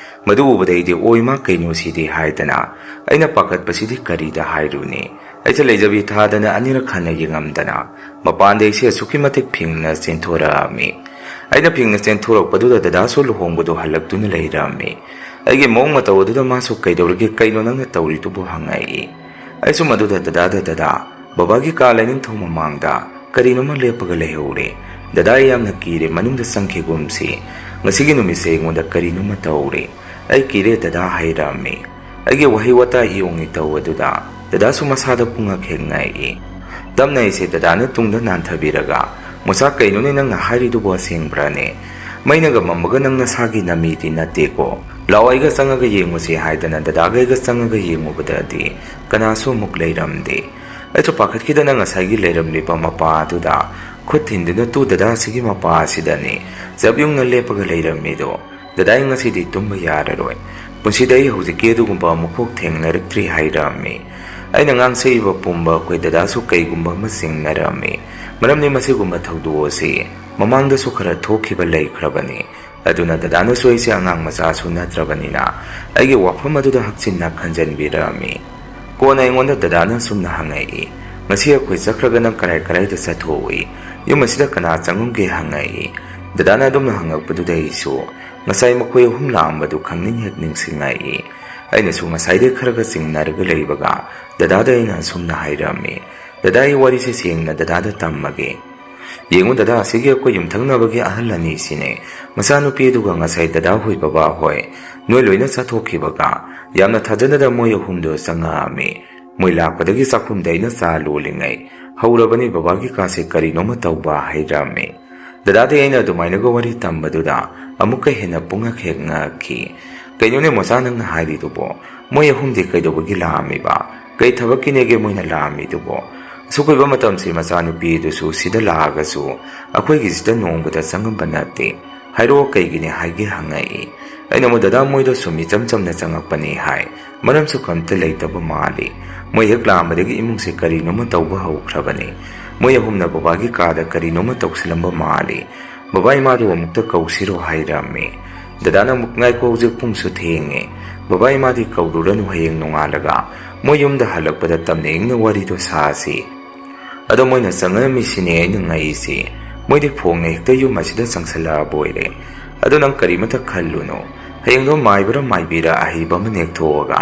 ꯃꯗꯨ ꯎꯕꯗ ꯑꯩꯗꯤ ꯑꯣꯏꯃꯥ ꯀꯩꯅꯣꯁꯤꯗꯤ ꯍꯥꯏꯗꯅ ꯑꯩꯅ ꯄꯥꯈꯠꯄꯁꯤꯗꯤ ꯀꯔꯤꯗ ꯍꯥꯏꯔꯨꯅꯤ ꯑꯩꯁꯦ ꯂꯩꯖꯕꯤ ꯊꯥꯗꯅ ꯑꯅꯤꯔꯛ ꯍꯟꯅ ꯌꯦꯡꯉꯝꯗꯅ ꯃꯄꯥꯟꯗ ꯑꯩꯁꯦ ꯑꯁꯨꯛꯀꯤ ꯃꯇꯤꯛ ꯐꯤꯡꯅ ꯆꯦꯟꯊꯣꯔꯛꯑꯝꯃꯤ꯫ ꯑꯩꯅ ꯐꯤꯡꯅ ꯆꯦꯟꯊꯣꯔꯛꯄꯗꯨꯗ ꯗꯗꯥꯁꯨ ꯂꯨꯍꯣꯡꯕꯗꯨ ꯍꯜꯂꯛꯇꯨꯅ ꯂꯩꯔꯝꯃꯤ꯫ ꯑꯩꯒꯤ ꯃꯑꯣꯡ ꯃꯇꯧ ꯑꯗꯨꯗ ꯃꯥꯁꯨ ꯀꯩꯗꯧꯔꯒꯦ ꯀꯩꯅꯣ ꯅꯪꯅ ꯇꯧꯔꯤꯗꯨꯕꯨ ꯍꯪꯉꯛꯏ꯫ ꯑꯩꯁꯨ ꯃꯗꯨꯗ ꯗꯗꯥ ꯕꯕꯥꯒꯤ ꯀꯥ ꯂꯩꯅꯤꯡꯊꯧ ꯃꯃꯥꯡꯗ ꯀꯔꯤꯅꯣꯃ ꯂꯦꯞꯄꯒ ꯂꯩꯍꯧꯔꯦ꯫ ꯗꯗꯥ ꯑꯩ ꯌꯥꯝꯅ ꯀꯤꯔꯦ ꯃꯅꯨꯡꯗ ꯆꯪꯈꯤꯒꯨꯝꯁꯤ꯫ ꯉꯁꯤꯒꯤ ꯅꯨꯃꯤꯠꯁꯦ ꯑꯩꯉꯣꯟꯗ ꯀꯔꯤꯅꯣꯃ ꯇꯧꯔꯦ꯫ ꯑꯩ ꯀꯤꯔꯦ ꯗꯗꯥ ꯍꯥꯏꯔꯝꯃꯤ꯫ ꯑꯩꯒꯤ ꯋꯥꯍꯩ ꯋꯥꯇꯥ ꯏꯌꯣꯡ ꯏꯇꯧ ꯑꯗꯨꯗ ꯗꯗꯥꯁꯨ ꯃꯁꯥꯗ ꯄꯨꯡꯉꯛ ꯍꯦꯛ ꯉꯛꯏ꯫ ꯇꯞꯅ ꯑꯩꯁꯦ ꯗꯗꯥꯅ ꯇꯨꯡꯗ ꯅꯥꯟꯊꯕꯤꯔꯒ ꯃꯣꯆꯥ ꯀꯩꯅꯣꯅꯦ ꯅꯪꯅ ꯍꯥꯏꯔꯤꯗꯨꯕꯨ ꯑꯁꯦꯡꯕ꯭ꯔꯥꯅꯦ? ꯃꯩꯅꯒ ꯃꯝꯃꯒ ꯅꯪ ꯅꯁꯥꯒꯤ ꯅꯃꯤꯗꯤ ꯅꯠꯇꯦꯀꯣ꯫ ꯂꯥꯛꯑꯣ ꯑꯩꯒ ꯆꯪꯉꯒ ꯌꯦꯡꯉꯨꯁꯤ ꯍꯥꯏꯗꯅ ꯗꯗꯥꯒ ꯑꯩꯒ ꯆꯪꯉꯒ ꯌꯦꯡꯉꯨꯕꯗꯗꯤ ꯀꯅꯥꯁꯨ ꯑꯃꯨꯛ ꯂꯩꯔꯝꯗꯦ꯫ ꯑꯩꯁꯨ ꯄꯥꯈꯠꯈꯤꯗꯅ ꯉꯁꯥꯏꯒꯤ ꯂꯩꯔꯝꯂꯤꯕ ꯃꯄꯥ ꯑꯗꯨꯗ ꯈꯨꯠ ꯊꯤꯟꯗꯨꯅ ꯇꯨ ꯗꯗꯥ ꯑꯁꯤꯒꯤ ꯃꯄꯥ ꯑꯁꯤꯗꯅꯤ ꯆꯞ ꯌꯨꯡꯅ ꯂꯦꯞꯄꯒ ꯂꯩꯔꯝꯃꯤꯗꯣ꯫ ꯗꯗꯥ ꯑꯩ ꯉꯁꯤꯗꯤ ꯇꯨꯝꯕ ꯌꯥꯔꯔꯣꯏ꯫ ꯄꯨꯟꯁꯤꯗ ꯑꯩ ꯍꯧꯖꯤꯛꯀꯤ ꯑꯗꯨꯒꯨꯝꯕ ꯑꯃꯨꯛꯐꯥꯎ ꯊꯦꯡꯅꯔꯛꯇ꯭ꯔꯤ ꯍꯥꯏꯔꯝꯃꯤ꯫ ꯑꯩꯅ ꯉꯥꯡꯁꯛꯏꯕ ꯄꯨꯝꯕ ꯑꯩꯈꯣꯏ ꯗꯗꯥꯁꯨ ꯀꯩꯒꯨꯝꯕ ꯑꯃ ꯆꯤꯡꯅꯔꯝꯃꯤ꯫ ꯃꯔꯝꯗꯤ ꯃꯁꯤꯒꯨꯝꯕ ꯊꯧꯗꯣꯛ ꯑꯁꯤ ꯃꯃꯥꯡꯗꯁꯨ ꯈꯔ ꯊꯣꯛꯈꯤꯕ ꯂꯩꯈ꯭ꯔꯕꯅꯤ꯫ ꯑꯗꯨꯅ ꯗꯗꯥꯅꯁꯨ ꯑꯩꯁꯦ ꯑꯉꯥꯡ ꯃꯆꯥꯁꯨ ꯅꯠꯇ꯭ꯔꯕꯅꯤꯅ ꯑꯩꯒꯤ ꯋꯥꯐꯝ ꯑꯗꯨꯗ ꯍꯛꯆꯤꯟꯅ ꯈꯟꯖꯟꯕꯤꯔꯝꯃꯤ꯫ ꯀꯣꯟꯅ ꯑꯩꯉꯣꯟꯗ ꯗꯗꯥꯅ ꯁꯨꯝꯅ ꯍꯪꯉꯛꯏ, ꯉꯁꯤ ꯑꯩꯈꯣꯏ ꯆꯠꯈ꯭ꯔꯒ ꯅꯪ ꯀꯔꯥꯏꯗ ꯆꯠꯊꯣꯛꯏ? ꯌꯨꯝ ꯑꯁꯤꯗ ꯀꯅꯥ ꯆꯪꯉꯝꯒꯦ ꯍꯪꯉꯛꯏ꯫ ꯗꯗꯥꯅ ꯑꯗꯨꯝꯅ ꯍꯪꯉꯛꯄꯗꯨꯗ ꯑꯩꯁꯨ ꯉꯁꯥꯏ ꯃꯈꯣꯏ ꯑꯍꯨꯝ ꯂꯥꯛꯑꯝꯕꯗꯨ ꯈꯪꯅꯤꯡ ꯍꯦꯛ ꯅꯤꯡꯁꯤꯡꯉꯛꯏ꯫ ꯑꯩꯅꯁꯨ ꯉꯁꯥꯏꯗꯩ ꯈꯔꯒ ꯆꯤꯡꯅꯔꯒ ꯂꯩꯕꯒ ꯗꯗꯥꯗ ꯑꯩꯅ ꯑꯁꯨꯝꯅ ꯍꯥꯏꯔꯝꯃꯤ, ꯗꯗꯥ ꯑꯩ ꯋꯥꯔꯤꯁꯦ ꯁꯦꯡꯅ ꯗꯗꯥꯗ ꯇꯝꯃꯒꯦ꯫ ꯌꯦꯡꯉꯨ ꯗꯗꯥ ꯑꯁꯤꯒꯤ ꯑꯩꯈꯣꯏ ꯌꯨꯝꯊꯪꯅꯕꯒꯤ ꯑꯍꯜ ꯑꯅꯤꯁꯤꯅꯦ ꯃꯆꯥꯅꯨꯄꯤ ꯑꯗꯨꯒ ꯉꯁꯥꯏ ꯗꯗꯥ ꯍꯣꯏ ꯕꯕꯥ ꯍꯣꯏ ꯅꯣꯏ ꯂꯣꯏꯅ ꯆꯠꯊꯣꯛꯈꯤꯕꯒ ꯌꯥꯝꯅ ꯊꯥꯖꯗꯅ ꯃꯣꯏ ꯑꯍꯨꯝꯗꯣ ꯆꯪꯉꯛꯑꯝꯃꯤ꯫ ꯃꯣꯏ ꯂꯥꯛꯄꯗꯒꯤ ꯆꯥꯛꯈꯨꯝꯗ ꯑꯩꯅ ꯆꯥ ꯂꯣꯜꯂꯤꯉꯩ ꯍꯧꯔꯕꯅꯤ ꯕꯕꯥꯒꯤ ꯀꯥꯁꯦ ꯀꯔꯤꯅꯣꯃ ꯇꯧꯕ ꯍꯥꯏꯔꯝꯃꯤ꯫ ꯗꯗꯥꯗꯤ ꯑꯩꯅ ꯑꯗꯨꯃꯥꯏꯅꯒ ꯋꯥꯔꯤ ꯇꯝꯕꯗꯨꯗ ꯑꯃꯨꯛꯀ ꯍꯦꯟꯅ ꯄꯨꯡꯉꯛ ꯍꯦꯛ ꯉꯛꯈꯤ꯫ ꯀꯩꯅꯣꯅꯦ ꯃꯣꯆꯥ ꯅꯪꯅ ꯍꯥꯏꯔꯤꯗꯨꯕꯣ? ꯃꯣꯏ ꯑꯍꯨꯝꯗꯤ ꯀꯩꯗꯧꯕꯒꯤ ꯂꯥꯛꯑꯝꯃꯤꯕ? ꯀꯩ ꯊꯕꯛꯀꯤꯅꯦꯒꯦ ꯃꯣꯏꯅ ꯂꯥꯛꯑꯝꯃꯤꯗꯨꯕꯣ? ꯑꯁꯨꯛ ꯀꯨꯏꯕ ꯃꯇꯝꯁꯤ ꯃꯆꯥꯅꯨꯄꯤ ꯑꯗꯨꯁꯨ ꯁꯤꯗ ꯂꯥꯛꯑꯒꯁꯨ ꯑꯩꯈꯣꯏꯒꯤꯁꯤꯗ ꯅꯣꯡꯃꯗ ꯆꯪꯉꯝꯕ ꯅꯠꯇꯦ꯫ ꯍꯥꯏꯔꯛꯑꯣ ꯀꯩꯒꯤꯅꯦ ꯍꯥꯏꯒꯦ ꯍꯪꯉꯛꯏ꯫ ꯑꯩꯅ ꯑꯃꯨꯛ ꯗꯗꯥ ꯃꯣꯏꯗꯣ ꯁꯨꯝ ꯏꯆꯝ ꯆꯝꯅ ꯆꯪꯉꯛꯄꯅꯤ ꯍꯥꯏ, ꯃꯔꯝꯁꯨ ꯀꯝꯇ ꯂꯩꯇꯕ ꯃꯥꯜꯂꯤ꯫ ꯃꯣꯏ ꯍꯦꯛ ꯂꯥꯛꯑꯝꯕꯗꯒꯤ ꯏꯃꯨꯡꯁꯦ ꯀꯔꯤꯅꯣꯃ ꯇꯧꯕ ꯍꯧꯈ꯭ꯔꯕꯅꯤ꯫ ꯃꯣꯏ ꯑꯍꯨꯝꯅ ꯕꯕꯥꯒꯤ ꯀꯥꯗ ꯀꯔꯤꯅꯣꯃ ꯇꯧꯁꯤꯜꯂꯝꯕ ꯃꯥꯜꯂꯤ꯫ ꯕꯕꯥ ꯏꯃꯥꯗꯨ ꯑꯃꯨꯛꯇ ꯀꯧꯁꯤꯔꯣ ꯍꯥꯏꯔꯝꯃꯤ꯫ ꯗꯗꯥꯅ ꯑꯃꯨꯛ ꯉꯥꯏꯈꯣ ꯍꯧꯖꯤꯛ ꯄꯨꯡꯁꯨ ꯊꯦꯡꯉꯦ꯫ ꯕꯕꯥ ꯏꯃꯥꯗꯤ ꯀꯧꯔꯨꯔꯅꯨ, ꯍꯌꯦꯡ ꯅꯣꯡꯉꯥꯜꯂꯒ ꯃꯣꯏ ꯌꯨꯝꯗ ꯍꯜꯂꯛꯄꯗ ꯇꯞꯅ ꯏꯪꯅ ꯋꯥꯔꯤꯗꯣ ꯁꯥꯁꯤ꯫ ꯑꯗꯣ ꯃꯣꯏꯅ ꯆꯪꯉꯝꯃꯤꯁꯤꯅꯦ ꯑꯩꯅ ꯉꯛꯏꯁꯤ꯫ ꯃꯣꯏꯗꯤ ꯐꯣꯡꯅ ꯍꯦꯛꯇ ꯌꯨꯝ ꯑꯁꯤꯗ ꯆꯪꯁꯜꯂꯛꯑꯕ ꯑꯣꯏꯔꯦ꯫ ꯑꯗꯣ ꯅꯪ ꯀꯔꯤꯃꯇ ꯈꯜꯂꯨꯅꯨ, ꯍꯌꯦꯡꯗꯣ ꯃꯥꯏꯕꯔ ꯃꯥꯏꯕꯤꯔ ꯑꯍꯩꯕ ꯑꯃ ꯅꯦꯛꯊꯣꯛꯑꯒ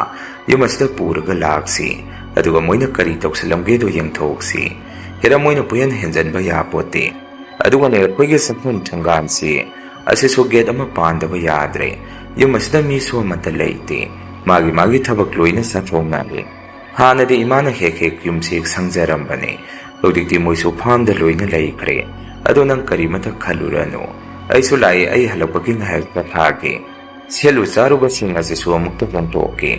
ꯌꯨꯝ ꯑꯁꯤꯗ ꯄꯨꯔꯒ ꯂꯥꯛꯁꯤ꯫ ꯑꯗꯨꯒ ꯃꯣꯏꯅ ꯀꯔꯤ ꯇꯧꯁꯤꯜꯂꯝꯒꯦꯗꯣ ꯌꯦꯡꯊꯣꯛꯁꯤ꯫ ꯍꯦꯔꯥ ꯃꯣꯏꯅ ꯄꯨꯍꯦꯟ ꯍꯦꯟꯖꯟꯕ ꯌꯥꯄꯣꯠꯇꯦ꯫ ꯑꯗꯨꯒꯅꯦ ꯑꯩꯈꯣꯏꯒꯤ ꯆꯪꯐꯝ ꯊꯣꯡꯒꯥꯟꯁꯤ ꯑꯁꯤꯁꯨ ꯒꯦꯠ ꯑꯃ ꯄꯥꯟꯗꯕ ꯌꯥꯗ꯭ꯔꯦ꯫ ꯌꯨꯝ ꯑꯁꯤꯗ ꯃꯤꯁꯨ ꯑꯃꯠꯇ ꯂꯩꯇꯦ꯫ ꯃꯥꯒꯤ ꯊꯕꯛ ꯂꯣꯏꯅ ꯆꯠꯊꯣꯛꯅꯔꯦ꯫ ꯍꯥꯟꯅꯗꯤ ꯏꯃꯥꯅ ꯍꯦꯛ ꯌꯨꯝꯁꯤ ꯁꯪꯖꯔꯝꯕꯅꯦ꯫ ꯍꯧꯖꯤꯛꯇꯤ ꯃꯣꯏꯁꯨ ꯐꯥꯝꯗ ꯂꯣꯏꯅ ꯂꯩꯈ꯭ꯔꯦ꯫ ꯑꯗꯣ ꯅꯪ ꯀꯔꯤꯃꯇ ꯈꯜꯂꯨꯔꯅꯨ, ꯑꯩꯁꯨ ꯂꯥꯛꯏ, ꯑꯩ ꯍꯜꯂꯛꯄꯒꯤ ꯉꯥꯏꯍꯥꯛ ꯄꯣꯊꯥꯒꯦ꯫ ꯁꯦꯠꯂꯨ ꯆꯥꯔꯨꯕꯁꯤꯡ ꯑꯁꯤꯁꯨ ꯑꯃꯨꯛꯇ ꯍꯣꯡꯗꯣꯛꯀꯦ꯫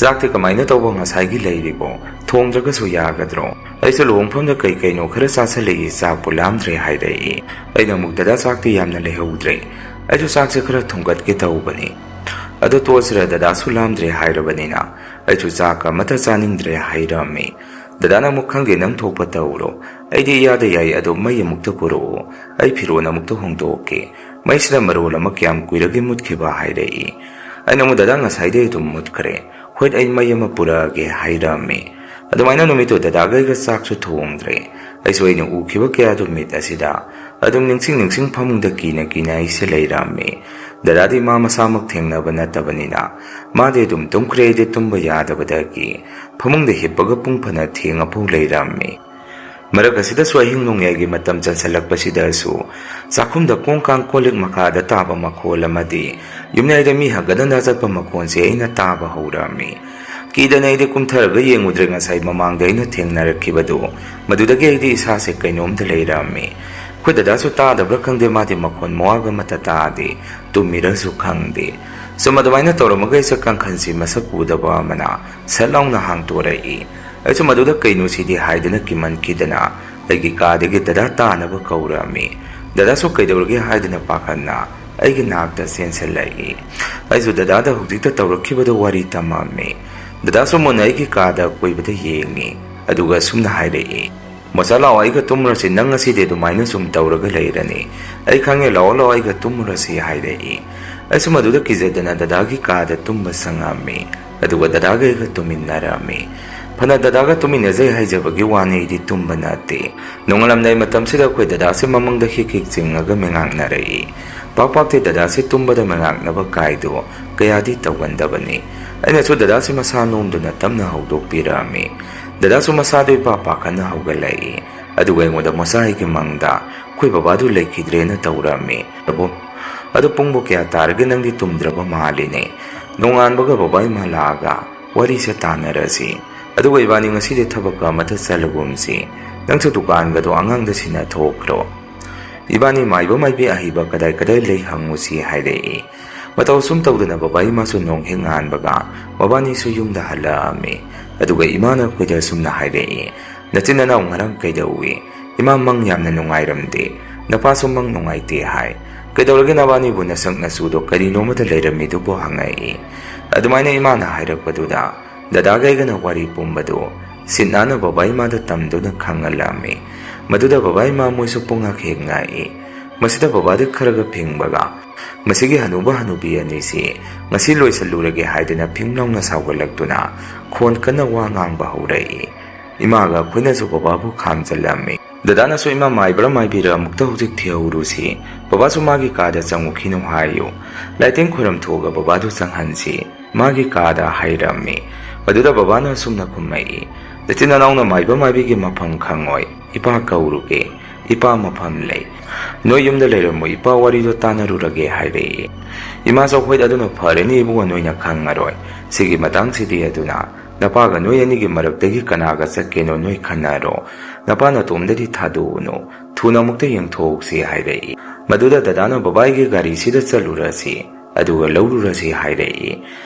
ꯆꯥꯛꯇꯤ ꯀꯃꯥꯏꯅ ꯇꯧꯕ ꯉꯁꯥꯏꯒꯤ ꯂꯩꯔꯤꯕꯣ? ꯊꯣꯡꯗ꯭ꯔꯒꯁꯨ ꯌꯥꯒꯗ꯭ꯔꯣ? ꯑꯩꯁꯨ ꯂꯨꯍꯣꯡꯐꯝꯗ ꯀꯩꯅꯣ ꯈꯔ ꯆꯥꯁꯤꯜꯂꯛꯏ, ꯆꯥꯛꯄꯨ ꯂꯥꯝꯗ꯭ꯔꯦ ꯍꯥꯏꯔꯛꯏ꯫ ꯑꯩꯅ ꯑꯃꯨꯛ ꯗꯗꯥ ꯆꯥꯛꯇꯤ ꯌꯥꯝꯅ ꯂꯩꯍꯧꯗ꯭ꯔꯦ, ꯑꯩꯁꯨ ꯆꯥꯛꯁꯦ ꯈꯔ ꯊꯣꯡꯒꯠꯀꯦ ꯇꯧꯕꯅꯤ꯫ ꯑꯗꯣ ꯇꯣꯛꯑꯁꯤꯔ, ꯗꯗꯥꯁꯨ ꯂꯥꯝꯗ꯭ꯔꯦ ꯍꯥꯏꯔꯕꯅꯤꯅ ꯑꯩꯁꯨ ꯆꯥꯛ ꯑꯃꯠꯇ ꯆꯥꯅꯤꯡꯗ꯭ꯔꯦ ꯍꯥꯏꯔꯝꯃꯤ꯫ ꯗꯗꯥꯅ ꯑꯃꯨꯛ ꯈꯪꯗꯦ ꯅꯪ ꯊꯣꯛꯄ ꯇꯧꯔꯣ, ꯑꯩꯗꯤ ꯏꯌꯥꯗ ꯌꯥꯏ, ꯑꯗꯣ ꯃꯩ ꯑꯃꯨꯛꯇ ꯄꯨꯔꯛꯑꯣ, ꯑꯩ ꯐꯤꯔꯣꯜ ꯑꯃꯨꯛꯇ ꯍꯣꯡꯗꯣꯛꯀꯦ꯫ ꯃꯩꯁꯤꯅ ꯃꯔꯣꯜ ꯑꯃ ꯀꯌꯥꯝ ꯀꯨꯏꯔꯒꯦ ꯃꯨꯠꯈꯤꯕ ꯍꯥꯏꯔꯛꯏ꯫ ꯑꯩꯅ ꯑꯃꯨꯛ ꯗꯗꯥ ꯉꯁꯥꯏꯗꯩ ꯑꯗꯨꯝ ꯃꯨꯠꯈ꯭ꯔꯦ, ꯍꯣꯏ ꯑꯩ ꯃꯩ ꯑꯃ ꯄꯨꯔꯛꯑꯒꯦ ꯍꯥꯏꯔꯝꯃꯤ꯫ ꯑꯗꯨꯃꯥꯏꯅ ꯅꯨꯃꯤꯠꯇꯨ ꯗꯗꯥꯒ ꯑꯩꯒ ꯆꯥꯛꯁꯨ ꯊꯣꯡꯗ꯭ꯔꯦ꯫ ꯑꯩꯁꯨ ꯑꯩꯅ ꯎꯈꯤꯕ ꯀꯌꯥꯗꯨ ꯃꯤꯠ ꯑꯁꯤꯗ ꯑꯗꯨꯝ ꯅꯤꯡꯁꯤꯡ ꯐꯃꯨꯡꯗ ꯀꯤꯅ ꯑꯩꯁꯦ ꯂꯩꯔꯝꯃꯤ꯫ ꯗꯗꯥꯗꯤ ꯃꯥ ꯃꯁꯥꯃꯛ ꯊꯦꯡꯅꯕ ꯅꯠꯇꯕꯅꯤꯅ ꯃꯥꯗꯤ ꯑꯗꯨꯝ ꯇꯨꯝꯈ꯭ꯔꯦ, ꯑꯩꯗꯤ ꯇꯨꯝꯕ ꯌꯥꯗꯕꯗꯒꯤ ꯐꯃꯨꯡꯗ ꯍꯤꯞꯄꯒ ꯄꯨꯡ ꯐꯅ ꯊꯦꯡꯉꯐꯥꯎ ꯂꯩꯔꯝꯃꯤ꯫ ꯃꯔꯛ ꯑꯁꯤꯗꯁꯨ ꯑꯍꯤꯡ ꯅꯣꯡꯌꯥꯏꯒꯤ ꯃꯇꯝ ꯆꯟꯁꯤꯜꯂꯛꯄꯁꯤꯗꯁꯨ ꯆꯥꯛꯈꯨꯝꯗ ꯀꯣꯡꯀꯥꯡ ꯀꯣꯜꯂꯤꯛ ꯃꯈꯥꯗ ꯇꯥꯕ ꯃꯈꯣꯜ ꯑꯃꯗꯤ ꯌꯨꯝꯌꯥꯏꯗ ꯃꯤ ꯍꯪꯒꯠ-ꯍꯟꯗꯥ ꯆꯠꯄ ꯃꯈꯣꯜꯁꯦ ꯑꯩꯅ ꯇꯥꯕ ꯍꯧꯔꯝꯃꯤ꯫ ꯀꯤꯗꯅ ꯑꯩꯗꯤ ꯀꯨꯝꯊꯔꯒ ꯌꯦꯡꯉꯨꯗ꯭ꯔꯦ ꯉꯁꯥꯏ ꯃꯃꯥꯡꯗ ꯑꯩꯅ ꯊꯦꯡꯅꯔꯛꯈꯤꯕꯗꯨ꯫ ꯃꯗꯨꯗꯒꯤ ꯑꯩꯗꯤ ꯏꯁꯥꯁꯦ ꯀꯩꯅꯣꯝꯗ ꯂꯩꯔꯝꯃꯤ꯫ ꯑꯩꯈꯣꯏ ꯗꯗꯥꯁꯨ ꯇꯥꯗꯕ꯭ꯔꯥ ꯈꯪꯗꯦ, ꯃꯥꯗꯤ ꯃꯈꯣꯟ ꯃꯋꯥꯒ ꯑꯃꯠꯇ ꯇꯥꯗꯦ, ꯇꯨꯝꯃꯤꯔꯁꯨ ꯈꯪꯗꯦ꯫ ꯁꯨꯝ ꯑꯗꯨꯃꯥꯏꯅ ꯇꯧꯔꯝꯃꯒ ꯑꯩꯁꯦ ꯀꯥꯡꯈꯟꯁꯤ ꯃꯁꯛ ꯎꯗꯕ ꯑꯃꯅ ꯁꯠ ꯂꯥꯎꯅ ꯍꯥꯡꯇꯣꯔꯛꯏ꯫ ꯑꯩꯁꯨ ꯃꯗꯨꯗ ꯀꯩꯅꯣ ꯁꯤꯗꯤ ꯍꯥꯏꯗꯅ ꯀꯤꯃꯟꯈꯤꯗꯅ ꯑꯩꯒꯤ ꯀꯥꯗꯒꯤ ꯗꯗꯥ ꯇꯥꯅꯕ ꯀꯧꯔꯝꯃꯤ꯫ ꯗꯗꯥꯁꯨ ꯀꯩꯗꯧꯔꯒꯦ ꯍꯥꯏꯗꯅ ꯄꯥꯈꯠꯅ ꯑꯩꯒꯤ ꯅꯥꯛꯇ ꯆꯦꯟꯁꯤꯜꯂꯛꯏ꯫ ꯑꯩꯁꯨ ꯗꯗꯥꯗ ꯍꯧꯖꯤꯛꯇ ꯇꯧꯔꯛꯈꯤꯕꯗꯣ ꯋꯥꯔꯤ ꯇꯝꯃꯝꯃꯤ꯫ ꯗꯗꯥꯁꯨ ꯃꯨꯟꯅ ꯑꯩꯒꯤ ꯀꯥꯗ ꯑꯀꯣꯏꯕꯗ ꯌꯦꯡꯉꯤ, ꯑꯗꯨꯒ ꯁꯨꯝꯅ ꯍꯥꯏꯔꯛꯏ, ꯃꯣꯆꯥ ꯂꯥꯛꯑꯣ ꯑꯩꯒ ꯇꯨꯝꯃꯨꯔꯁꯤ, ꯅꯪ ꯉꯁꯤꯗꯤ ꯑꯗꯨꯃꯥꯏꯅ ꯁꯨꯝ ꯇꯧꯔꯒ ꯂꯩꯔꯅꯤ, ꯑꯩ ꯈꯪꯉꯦ, ꯂꯥꯛꯑꯣ ꯑꯩꯒ ꯇꯨꯝꯃꯨꯔꯁꯤ ꯍꯥꯏꯔꯛꯏ꯫ ꯑꯩꯁꯨ ꯃꯗꯨꯗ ꯀꯤꯖꯗꯅ ꯗꯗꯥꯒꯤ ꯀꯥꯗ ꯇꯨꯝꯕ ꯆꯪꯉꯝꯃꯤ, ꯑꯗꯨꯒ ꯗꯗꯥꯒ ꯑꯩꯒ ꯇꯨꯝꯃꯤꯟꯅꯔꯝꯃꯤ꯫ ꯐꯅ ꯗꯗꯥꯒ ꯇꯨꯃꯤꯟꯅꯖꯩ ꯍꯥꯏꯖꯕꯒꯤ ꯋꯥꯅꯤ ꯑꯩꯗꯤ ꯇꯨꯝꯕ ꯅꯠꯇꯦ꯫ ꯅꯣꯡꯉꯥꯜꯂꯝꯗꯥꯏ ꯃꯇꯝꯁꯤꯗ ꯑꯩꯈꯣꯏ ꯗꯗꯥꯁꯦ ꯃꯃꯪꯗ ꯍꯤꯛ ꯆꯤꯡꯉꯒ ꯃꯦꯉꯥꯛꯅꯔꯛꯏ꯫ ꯄꯥꯛ-ꯄꯥꯛꯇꯤ ꯗꯗꯥꯁꯦ ꯇꯨꯝꯕꯗ ꯃꯦꯉꯥꯛꯅꯕ ꯀꯥꯏꯗꯣ ꯀꯌꯥꯗꯤ ꯇꯧꯒꯟꯗꯕꯅꯤ꯫ ꯑꯩꯅꯁꯨ ꯗꯗꯥꯁꯦ ꯃꯁꯥ ꯅꯣꯝꯗꯨꯅ ꯇꯞꯅ ꯍꯧꯗꯣꯛꯄꯤꯔꯛꯑꯝꯃꯤ꯫ ꯗꯗꯥꯁꯨ ꯃꯁꯥꯗꯣ ꯏꯄꯥ ꯄꯥꯈꯠꯅ ꯍꯧꯒꯠꯂꯛꯏ꯫ ꯑꯗꯨꯒ ꯑꯩꯉꯣꯟꯗ ꯉꯁꯥꯏꯒꯤ ꯃꯪꯗ ꯑꯩꯈꯣꯏ ꯕꯕꯥꯗꯨ ꯂꯩꯈꯤꯗ꯭ꯔꯦꯅ ꯇꯧꯔꯝꯃꯤ꯫ ꯑꯗꯨ ꯄꯨꯡꯕꯨ ꯀꯌꯥ ꯇꯥꯔꯒꯦ ꯅꯪꯗꯤ ꯇꯨꯝꯗ꯭ꯔꯕ ꯃꯥꯜꯂꯤꯅꯦ꯫ ꯅꯣꯡꯉꯥꯟꯕꯒ ꯕꯕꯥ ꯏꯃꯥ ꯂꯥꯛꯑꯒ ꯋꯥꯔꯤꯁꯦ ꯇꯥꯟꯅꯔꯁꯤ꯫ ꯑꯗꯨꯒ ꯏꯕꯥꯅꯤ ꯉꯁꯤꯗꯤ ꯊꯕꯛ ꯑꯃꯗ ꯆꯠꯂꯒꯨꯝꯁꯤ꯫ ꯅꯪꯁꯨ ꯗꯨꯀꯥꯟꯒꯗꯣ ꯑꯉꯥꯡꯗ ꯁꯤꯟꯅꯊꯣꯛꯈ꯭ꯔꯣ꯫ ꯏꯕꯥꯅꯤ ꯃꯥꯏꯕ ꯃꯥꯏꯕꯤ ꯑꯍꯩꯕ ꯀꯗꯥꯏ ꯂꯩ ꯍꯪꯉꯨꯁꯤ ꯍꯥꯏꯔꯛꯏ꯫ ꯃꯇꯧ ꯁꯨꯝ ꯇꯧꯗꯅ ꯕꯕꯥ ꯏꯃꯥꯁꯨ ꯅꯣꯡ ꯍꯦꯛ ꯉꯥꯟꯕꯒ ꯃꯕꯥꯅꯤꯁꯨ ꯌꯨꯝꯗ ꯍꯜꯂꯛꯑꯝꯃꯤ꯫ ꯑꯗꯨꯒ ꯏꯃꯥꯅ ꯑꯩꯈꯣꯏꯗ ꯁꯨꯝꯅ ꯍꯥꯏꯔꯛꯏ, ꯅꯆꯤꯟ ꯅꯅꯥꯎ ꯉꯔꯥꯡ ꯀꯩꯗꯧꯏ? ꯏꯃꯥ ꯃꯪ ꯌꯥꯝꯅ ꯅꯨꯡꯉꯥꯏꯔꯝꯗꯦ꯫ ꯅꯄꯥꯁꯨ ꯃꯪ ꯅꯨꯡꯉꯥꯏꯇꯦ ꯍꯥꯏ꯫ ꯀꯩꯗꯧꯔꯒꯦ ꯅꯕꯥꯅꯤꯕꯨ ꯅꯁꯛ ꯅꯆꯨꯗꯣ ꯀꯔꯤꯅꯣꯃꯗ ꯂꯩꯔꯝꯃꯤꯗꯨꯕꯨ ꯍꯪꯉꯛꯏ꯫ ꯑꯗꯨꯃꯥꯏꯅ ꯏꯃꯥꯅ ꯍꯥꯏꯔꯛꯄꯗꯨꯗ ꯗꯗꯥꯒ ꯑꯩꯒꯅ ꯋꯥꯔꯤ ꯄꯨꯝꯕꯗꯨ ꯁꯤꯠ ꯅꯥꯟꯅ ꯕꯕꯥ ꯏꯃꯥꯗ ꯇꯝꯗꯨꯅ ꯈꯪꯍꯜꯂꯝꯃꯤ꯫ ꯃꯗꯨꯗ ꯕꯕꯥ ꯏꯃꯥ ꯃꯣꯏꯁꯨ ꯄꯨꯡꯉꯛ ꯍꯦꯛ ꯉꯛꯏ꯫ ꯃꯁꯤꯗ ꯕꯕꯥꯗꯤ ꯈꯔꯒ ꯐꯤꯡꯕꯒ ꯃꯁꯤꯒꯤ ꯍꯅꯨꯕ ꯍꯅꯨꯕꯤ ꯑꯅꯤꯁꯤ ꯉꯁꯤ ꯂꯣꯏꯁꯜꯂꯨꯔꯒꯦ ꯍꯥꯏꯗꯨꯅ ꯐꯤꯡꯂꯥꯎꯅ ꯁꯥꯎꯒꯠꯂꯛꯇꯨꯅ ꯈꯣꯟ ꯀꯟꯅ ꯋꯥ ꯉꯥꯡꯕ ꯍꯧꯔꯛꯏ꯫ ꯏꯃꯥꯒ ꯑꯩꯈꯣꯏꯅꯁꯨ ꯕꯕꯥꯕꯨ ꯈꯥꯝꯖꯤꯜꯂꯝꯃꯤ꯫ ꯗꯗꯥꯅꯁꯨ ꯏꯃꯥ ꯃꯥꯏꯕ꯭ꯔꯥ ꯃꯥꯏꯕꯤꯔ ꯑꯃꯨꯛꯇ ꯍꯧꯖꯤꯛ ꯊꯤꯍꯧꯔꯨꯁꯤ꯫ ꯕꯕꯥꯁꯨ ꯃꯥꯒꯤ ꯀꯥꯗ ꯆꯪꯉꯨꯈꯤꯅꯨ ꯍꯥꯏꯌꯨ꯫ ꯂꯥꯏꯇꯤꯟ ꯈꯣꯏꯔꯝꯊꯣꯛꯑꯒ ꯕꯕꯥꯗꯨ ꯆꯪꯍꯟꯁꯤ꯫ ꯃꯥꯒꯤ ꯀꯥꯗ ꯍꯥꯏꯔꯝꯃꯤ꯫ ꯑꯗꯨꯗ ꯕꯕꯥꯅ ꯁꯨꯝꯅ ꯈꯨꯝꯃꯛꯏ, ꯅꯆꯤꯟ ꯅꯅꯥꯎꯅ ꯃꯥꯏꯕ ꯃꯥꯏꯕꯤꯒꯤ ꯃꯐꯝ ꯈꯪꯉꯣꯏ꯫ ꯏꯄꯥ ꯀꯧꯔꯨꯒꯦ꯫ ꯏꯄꯥ ꯃꯐꯝ ꯂꯩ꯫ ꯅꯣꯏ ꯌꯨꯝꯗ ꯂꯩꯔꯝꯃꯨ, ꯏꯄꯥ ꯋꯥꯔꯤꯗꯣ ꯇꯥꯟꯅꯔꯨꯔꯒꯦ ꯍꯥꯏꯔꯛꯏ꯫ ꯏꯃꯥꯁꯨ ꯍꯣꯏ ꯑꯗꯨꯅ ꯐꯔꯅꯤ ꯏꯕꯨꯡꯉꯣ, ꯅꯣꯏꯅ ꯈꯪꯉꯔꯣꯏ꯫ ꯁꯤꯒꯤ ꯃꯇꯥꯡꯁꯤꯗꯤ ꯑꯗꯨꯅ ꯅꯄꯥꯒ ꯅꯣꯏ ꯑꯅꯤꯒꯤ ꯃꯔꯛꯇꯒꯤ ꯀꯅꯥꯒ ꯆꯠꯀꯦꯅꯣ ꯅꯣꯏ ꯈꯟꯅꯔꯣ꯫ ꯅꯄꯥ ꯅꯇꯣꯝꯗꯗꯤ ꯊꯥꯗꯣꯛꯎꯅꯨ꯫ ꯊꯨꯅ ꯑꯃꯨꯛꯇ ꯌꯦꯡꯊꯣꯛꯎꯁꯤ ꯍꯥꯏꯔꯛꯏ꯫ ꯃꯗꯨꯗ ꯗꯗꯥꯅ ꯕꯕꯥꯒꯤ ꯒꯥꯔꯤꯁꯤꯗ ꯆꯠꯂꯨꯔꯁꯤ ꯑꯗꯨꯒ ꯂꯧꯔꯨꯔꯁꯤ ꯍꯥꯏꯔꯛꯏ꯫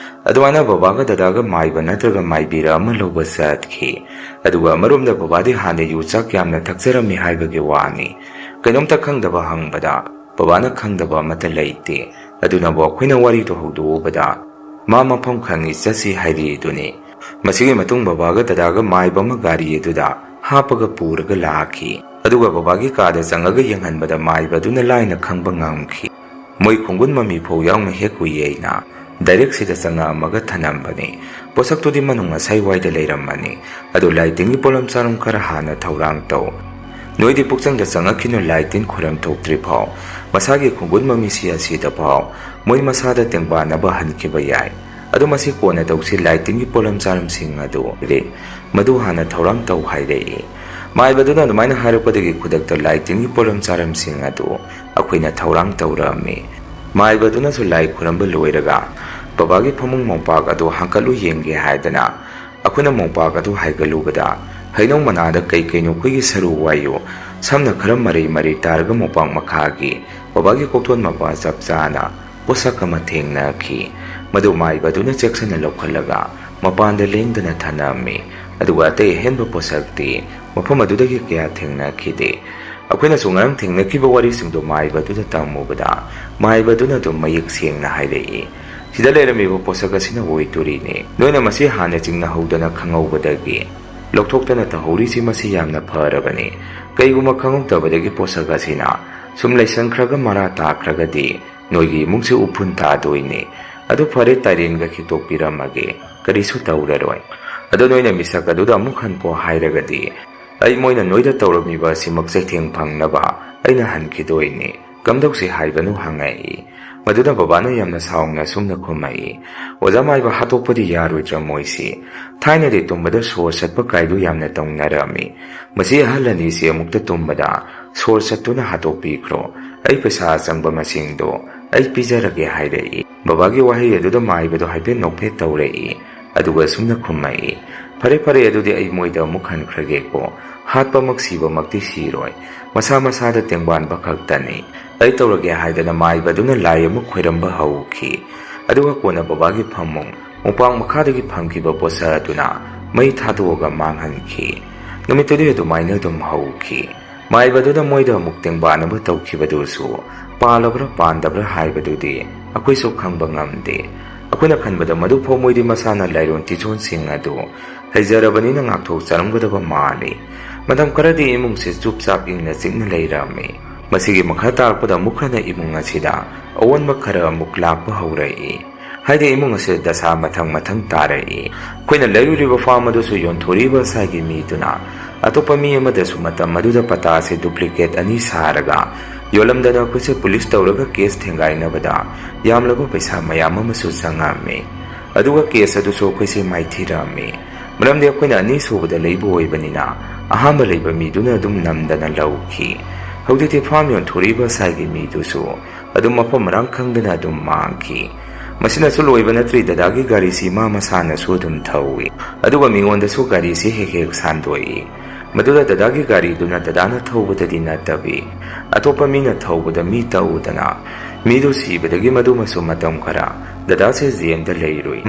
ꯑꯗꯨꯃꯥꯏꯅ ꯕꯕꯥꯒ ꯗꯗꯥꯒ ꯃꯥꯏꯕ ꯅꯠꯇ꯭ꯔꯒ ꯃꯥꯏꯕꯤꯔ ꯑꯃ ꯂꯧꯕ ꯆꯠꯈꯤ꯫ ꯑꯗꯨꯒ ꯑꯃꯔꯣꯝꯗ ꯕꯕꯥꯗꯤ ꯍꯥꯟꯅ ꯌꯨ ꯆꯥꯛ ꯌꯥꯝꯅ ꯊꯛꯆꯔꯝꯃꯤ ꯍꯥꯏꯕꯒꯤ ꯋꯥꯅꯤ꯫ ꯀꯩꯅꯣꯝꯇ ꯈꯪꯗꯕ ꯍꯪꯕꯗ ꯕꯕꯥꯅ ꯈꯪꯗꯕ ꯑꯃꯠꯇ ꯂꯩꯇꯦ꯫ ꯑꯗꯨꯅꯕꯨ ꯑꯩꯈꯣꯏꯅ ꯋꯥꯔꯤꯗꯣ ꯍꯧꯗꯣꯛꯎꯕꯗ ꯃꯥ ꯃꯐꯝ ꯈꯪꯉꯤ ꯆꯠꯁꯤ ꯍꯥꯏꯔꯤꯗꯨꯅꯤ꯫ ꯃꯁꯤꯒꯤ ꯃꯇꯨꯡ ꯕꯕꯥꯒ ꯗꯗꯥꯒ ꯃꯥꯏꯕ ꯑꯃ ꯒꯥꯔꯤ ꯑꯗꯨꯗ ꯍꯥꯞꯄꯒ ꯄꯨꯔꯒ ꯂꯥꯛꯈꯤ꯫ ꯑꯗꯨꯒ ꯕꯕꯥꯒꯤ ꯀꯥꯗ ꯆꯪꯉꯒ ꯌꯦꯡꯍꯟꯕꯗ ꯃꯥꯏꯕꯗꯨꯅ ꯂꯥꯏꯅ ꯈꯪꯕ ꯉꯝꯈꯤ꯫ ꯃꯣꯏ ꯈꯣꯡꯒꯨꯟ ꯃꯃꯤ ꯐꯥꯎ ꯌꯥꯎꯅ ꯍꯦꯛ ꯎꯏ ꯑꯩꯅ꯫ ꯗꯥꯏꯔꯦꯛ ꯁꯤꯗ ꯆꯪꯉꯛꯑꯝꯃꯒ ꯊꯅꯝꯕꯅꯤ꯫ ꯄꯣꯠꯁꯛꯇꯨꯗꯤ ꯃꯅꯨꯡ ꯉꯁꯥꯏꯋꯥꯏꯗ ꯂꯩꯔꯝꯃꯅꯤ꯫ ꯑꯗꯨ ꯂꯥꯏ ꯇꯤꯟꯒꯤ ꯄꯣꯠꯂꯝ ꯆꯥꯔꯝ ꯈꯔ ꯍꯥꯟꯅ ꯊꯧꯔꯥꯡ ꯇꯧ꯫ ꯅꯣꯏꯗꯤ ꯄꯨꯛꯆꯪꯗ ꯆꯪꯉꯛꯈꯤꯅꯨ ꯂꯥꯏ ꯇꯤꯟ ꯈꯣꯏꯔꯝ ꯊꯣꯛꯇ꯭ꯔꯤ ꯐꯥꯎ꯫ ꯃꯁꯥꯒꯤ ꯈꯣꯡꯒꯨꯟ ꯃꯃꯤꯁꯤ ꯑꯁꯤꯗ ꯐꯥꯎ ꯃꯣꯏ ꯃꯁꯥꯗ ꯇꯦꯡꯕꯥꯟꯅꯕ ꯍꯟꯈꯤꯕ ꯌꯥꯏ꯫ ꯑꯗꯨ ꯃꯁꯤ ꯀꯣꯟꯅ ꯇꯧꯁꯤ ꯂꯥꯏ ꯇꯤꯟꯒꯤ ꯄꯣꯠꯂꯝ ꯆꯥꯔꯝꯁꯤꯡ ꯑꯗꯨ ꯃꯗꯨ ꯍꯥꯟꯅ ꯊꯧꯔꯥꯡ ꯇꯧ ꯍꯥꯏꯔꯛꯏ꯫ ꯃꯥꯏꯕꯗꯨꯅ ꯑꯗꯨꯃꯥꯏꯅ ꯍꯥꯏꯔꯛꯄꯗꯒꯤ ꯈꯨꯗꯛꯇ ꯂꯥꯏ ꯇꯤꯟꯒꯤ ꯄꯣꯠꯂꯝ ꯆꯥꯔꯝꯁꯤꯡ ꯑꯗꯨ ꯑꯩꯈꯣꯏꯅ ꯊꯧꯔꯥꯡ ꯇꯧꯔꯝꯃꯤ꯫ ꯃꯥꯏꯕꯗꯨꯅꯁꯨ ꯂꯥꯏ ꯈꯨꯔꯝꯕ ꯂꯣꯏꯔꯒ ꯕꯕꯥꯒꯤ ꯐꯃꯨꯡ ꯃꯣꯝꯄꯥꯛ ꯑꯗꯨ ꯍꯥꯡꯀꯠꯂꯨ ꯌꯦꯡꯒꯦ ꯍꯥꯏꯗꯅ ꯑꯩꯈꯣꯏꯅ ꯃꯣꯝꯄꯥꯛ ꯑꯗꯨ ꯍꯥꯏꯒꯠꯂꯨꯕꯗ ꯍꯩꯅꯧ ꯃꯅꯥꯗ ꯀꯩꯅꯣ ꯑꯩꯈꯣꯏꯒꯤ ꯁꯔꯨ ꯋꯥꯏꯌꯨ ꯁꯝꯅ ꯈꯔ ꯃꯔꯩ ꯇꯥꯔꯒ ꯃꯣꯝꯄꯥꯛ ꯃꯈꯥꯒꯤ ꯕꯕꯥꯒꯤ ꯀꯣꯛꯊꯣꯟ ꯃꯄꯥ ꯆꯞ ꯆꯥꯅ ꯄꯣꯠꯁꯛ ꯑꯃ ꯊꯦꯡꯅꯈꯤ꯫ ꯃꯗꯨ ꯃꯥꯏꯕꯗꯨꯅ ꯆꯦꯛꯁꯤꯟꯅ ꯂꯧꯈꯠꯂꯒ ꯃꯄꯥꯟꯗ ꯂꯦꯡꯗꯅ ꯊꯅꯝꯃꯤ꯫ ꯑꯗꯨꯒ ꯑꯇꯩ ꯑꯍꯦꯟꯕ ꯄꯣꯠꯁꯛꯇꯤ ꯃꯐꯝ ꯑꯗꯨꯗꯒꯤ ꯀꯌꯥ ꯊꯦꯡꯅꯈꯤꯗꯦ꯫ ꯑꯩꯈꯣꯏꯅꯁꯨ ꯉꯔꯥꯡ ꯊꯦꯡꯅꯈꯤꯕ ꯋꯥꯔꯤꯁꯤꯡꯗꯨ ꯃꯥꯏꯕꯗꯨꯗ ꯇꯝꯃꯨꯕꯗ ꯃꯥꯏꯕꯗꯨꯅ ꯑꯗꯨꯝ ꯃꯌꯦꯛ ꯁꯦꯡꯅ ꯍꯥꯏꯔꯛꯏ꯫ ꯁꯤꯗ ꯂꯩꯔꯝꯃꯤꯕ ꯄꯣꯠꯁꯛ ꯑꯁꯤꯅ ꯑꯣꯏꯗꯣꯔꯤꯅꯤ꯫ ꯅꯣꯏꯅ ꯃꯁꯤ ꯍꯥꯟꯅ ꯆꯤꯡꯅꯍꯧꯗꯅ ꯈꯪꯍꯧꯕꯗꯒꯤ ꯂꯧꯊꯣꯛꯇꯅ ꯇꯧꯍꯧꯔꯤꯁꯤ ꯃꯁꯤ ꯌꯥꯝꯅ ꯐꯔꯕꯅꯤ꯫ ꯀꯩꯒꯨꯝꯕ ꯈꯪꯍꯧꯗꯕꯗꯒꯤ ꯄꯣꯠꯁꯛ ꯑꯁꯤꯅ ꯁꯨꯝ ꯂꯩꯁꯟꯈ꯭ꯔꯒ ꯃꯔꯥ ꯇꯥꯈ꯭ꯔꯒꯗꯤ ꯅꯣꯏꯒꯤ ꯏꯃꯨꯡꯁꯤ ꯎꯐꯨꯟ ꯇꯥꯗꯣꯏꯅꯤ꯫ ꯑꯗꯨ ꯐꯔꯦ, ꯇꯥꯏꯔꯦꯟꯒ ꯈꯤꯛꯇꯣꯛꯄꯤꯔꯝꯃꯒꯦ, ꯀꯔꯤꯁꯨ ꯇꯧꯔꯔꯣꯏ꯫ ꯑꯗꯣ ꯅꯣꯏꯅ ꯃꯤꯁꯛ ꯑꯗꯨꯗ ꯑꯃꯨꯛ ꯍꯟꯀꯣ ꯍꯥꯏꯔꯒꯗꯤ ꯑꯩ ꯃꯣꯏꯅ ꯅꯣꯏꯗ ꯇꯧꯔꯝꯃꯤꯕ ꯑꯁꯤꯃꯛ ꯆꯩꯊꯦꯡ ꯐꯪꯅꯕ ꯑꯩꯅ ꯍꯟꯈꯤꯗꯣꯏꯅꯤ꯫ ꯀꯝꯗꯧꯁꯤ ꯍꯥꯏꯕꯅꯣ ꯍꯪꯉꯛꯏ꯫ ꯃꯗꯨꯗ ꯕꯕꯥꯅ ꯌꯥꯝꯅ ꯁꯥꯎꯅ ꯁꯨꯝꯅ ꯈꯨꯝꯃꯛꯏ, ꯑꯣꯖꯥ ꯃꯥꯏꯕ ꯍꯥꯠꯇꯣꯛꯄꯗꯤ ꯌꯥꯔꯣꯏꯗ꯭ꯔꯥ ꯃꯣꯏꯁꯤ? ꯊꯥꯏꯅꯗꯤ ꯇꯨꯝꯕꯗ ꯁꯣꯔ ꯆꯠꯄ ꯀꯥꯏꯗꯨ ꯌꯥꯝꯅ ꯇꯧꯅꯔꯝꯃꯤ꯫ ꯃꯁꯤ ꯑꯍꯜ ꯑꯅꯤꯁꯤ ꯑꯃꯨꯛꯇ ꯇꯨꯝꯕꯗ ꯁꯣꯔ ꯆꯠꯇꯨꯅ ꯍꯥꯠꯇꯣꯛꯄꯤꯈ꯭ꯔꯣ꯫ ꯑꯩ ꯄꯩꯁꯥ ꯑꯆꯪꯕ ꯃꯁꯤꯡꯗꯣ ꯑꯩ ꯄꯤꯖꯔꯒꯦ ꯍꯥꯏꯔꯛꯏ꯫ ꯕꯕꯥꯒꯤ ꯋꯥꯍꯩ ꯑꯗꯨꯗ ꯃꯥꯏꯕꯗꯣ ꯍꯥꯏꯐꯦꯠ ꯅꯣꯛꯐꯦꯠ ꯇꯧꯔꯛꯏ꯫ ꯑꯗꯨꯒ ꯁꯨꯝꯅ ꯈꯨꯝꯃꯛꯏ, ꯐꯔꯦ ꯑꯗꯨꯗꯤ ꯑꯩ ꯃꯣꯏꯗ ꯑꯃꯨꯛ ꯍꯟꯈ꯭ꯔꯒꯦꯀꯣ꯫ ꯍꯥꯠꯄꯃꯛ ꯁꯤꯕꯃꯛꯇꯤ ꯁꯤꯔꯣꯏ, ꯃꯁꯥ ꯃꯁꯥꯗ ꯇꯦꯡꯕꯥꯟꯕ ꯈꯛꯇꯅꯤ꯫ ꯑꯩ ꯇꯧꯔꯒꯦ ꯍꯥꯏꯗꯅ ꯃꯥꯏꯕꯗꯨꯅ ꯂꯥꯏ ꯑꯃꯨꯛ ꯈꯣꯏꯔꯝꯕ ꯍꯧꯈꯤ꯫ ꯑꯗꯨꯒ ꯀꯣꯟꯅ ꯕꯕꯥꯒꯤ ꯐꯃꯨꯡ ꯃꯣꯝꯄꯥꯛ ꯃꯈꯥꯗꯒꯤ ꯐꯪꯈꯤꯕ ꯄꯣꯠꯁꯛ ꯑꯗꯨꯅ ꯃꯩ ꯊꯥꯗꯣꯛꯑꯒ ꯃꯥꯡꯍꯟꯈꯤ꯫ ꯅꯨꯃꯤꯠꯇꯨꯗꯤ ꯑꯗꯨꯃꯥꯏꯅ ꯑꯗꯨꯝ ꯍꯧꯈꯤ꯫ ꯃꯥꯏꯕꯗꯨꯅ ꯃꯣꯏꯗ ꯑꯃꯨꯛ ꯇꯦꯡꯕꯥꯟꯅꯕ ꯇꯧꯈꯤꯕꯗꯨꯁꯨ ꯄꯥꯜꯂꯕ꯭ꯔꯥ ꯄꯥꯟꯗꯕ꯭ꯔꯥ ꯍꯥꯏꯕꯗꯨꯗꯤ ꯑꯩꯈꯣꯏꯁꯨ ꯈꯪꯕ ꯉꯝꯗꯦ꯫ ꯑꯩꯈꯣꯏꯅ ꯈꯟꯕꯗ ꯃꯗꯨꯐꯥꯎ ꯃꯣꯏꯗꯤ ꯃꯁꯥꯅ ꯂꯥꯏꯔꯣꯟ ꯇꯤꯆꯣꯟꯁꯤꯡ ꯑꯗꯨ ꯍꯩꯖꯔꯕꯅꯤꯅ ꯉꯥꯛꯊꯣꯛꯆꯔꯝꯒꯗꯕ ꯃꯥꯜꯂꯤ꯫ ꯃꯇꯝ ꯈꯔꯗꯤ ꯏꯃꯨꯡꯁꯤ ꯆꯨꯞꯆꯥꯞ ꯏꯪꯅ ꯆꯤꯛꯅ ꯂꯩꯔꯝꯃꯤ꯫ ꯃꯁꯤꯒꯤ ꯃꯈꯥ ꯇꯥꯔꯛꯄꯗ ꯑꯃꯨꯛ ꯍꯟꯅ ꯏꯃꯨꯡ ꯑꯁꯤꯗ ꯑꯑꯣꯟꯕ ꯈꯔ ꯑꯃꯨꯛ ꯂꯥꯛꯄ ꯍꯧꯔꯛꯏ꯫ ꯍꯥꯏꯗꯤ ꯏꯃꯨꯡ ꯑꯁꯤ ꯗꯁꯥ ꯃꯊꯪ ꯇꯥꯔꯛꯏ꯫ ꯑꯩꯈꯣꯏꯅ ꯂꯩꯔꯨꯔꯤꯕ ꯐꯥꯔꯝ ꯑꯗꯨꯁꯨ ꯌꯣꯟꯊꯣꯛꯏꯕ ꯉꯁꯥꯏꯒꯤ ꯃꯤꯗꯨꯅ ꯑꯇꯣꯞꯄ ꯃꯤ ꯑꯃꯗꯁꯨ ꯃꯇꯝ ꯑꯗꯨꯗ ꯄꯇꯥ ꯑꯁꯤ ꯗꯨꯄ꯭ꯂꯤꯀꯦꯠ 2 ꯁꯥꯔꯒ ꯌꯣꯜꯂꯝꯗꯅ ꯑꯩꯈꯣꯏꯁꯦ ꯄꯨꯂꯤꯁ ꯇꯧꯔꯒ ꯀꯦꯁ ꯊꯦꯡꯒꯥꯏꯅꯕꯗ ꯌꯥꯝꯂꯕ ꯄꯩꯁꯥ ꯃꯌꯥꯝ ꯑꯃꯁꯨ ꯆꯪꯉꯝꯃꯤ꯫ ꯑꯗꯨꯒ ꯀꯦꯁ ꯑꯗꯨꯁꯨ ꯑꯩꯈꯣꯏꯁꯦ ꯃꯥꯏꯊꯤꯔꯝꯃꯤ꯫ ꯃꯔꯝꯗꯤ ꯑꯩꯈꯣꯏꯅ ꯑꯅꯤꯁꯨꯕꯗ ꯂꯩꯕ ꯑꯣꯏꯕꯅꯤ나 ꯑꯍꯥꯟꯕ ꯂꯩꯕ ꯃꯤꯗꯨꯅ ꯑꯗꯨꯝ ꯅꯝꯗꯅ ꯂꯧꯈꯤ꯫ ꯍꯧꯖꯤꯛꯇꯤ ꯐꯥꯔꯝ ꯌꯣꯟꯊꯣꯛꯏꯕ ꯉꯁꯥꯏꯒꯤ ꯃꯤꯗꯨꯁꯨ ꯑꯗꯨꯝ ꯃꯐꯝ ꯃꯔꯥꯡ ꯈꯪꯗꯅ ꯑꯗꯨꯝ ꯃꯥꯡꯈꯤ꯫ ꯃꯁꯤꯅꯁꯨ ꯂꯣꯏꯕ ꯅꯠꯇ꯭ꯔꯤ, ꯗꯗꯥꯒꯤ ꯒꯥꯔꯤꯁꯤ ꯃꯥ ꯃꯁꯥꯅꯁꯨ ꯑꯗꯨꯝ ꯊꯧꯏ, ꯑꯗꯨꯒ ꯃꯤꯉꯣꯟꯗꯁꯨ ꯒꯥꯔꯤꯁꯤ ꯍꯦꯛ ꯁꯥꯟꯗꯣꯛꯏ꯫ ꯃꯗꯨꯗ ꯗꯗꯥꯒꯤ ꯒꯥꯔꯤꯗꯨꯅ ꯗꯗꯥꯅ ꯊꯧꯕꯗꯗꯤ ꯅꯠꯇꯕꯤ ꯑꯇꯣꯞꯄ ꯃꯤꯅ ꯊꯧꯕꯗ ꯃꯤ ꯇꯛꯎꯗꯅ ꯃꯤꯗꯨ ꯁꯤꯕꯗꯒꯤ ꯃꯗꯨꯃꯁꯨ ꯃꯇꯝ ꯈꯔ ꯗꯗꯥꯁꯦ ꯖꯦꯜꯗ ꯂꯩꯔꯨꯏ꯫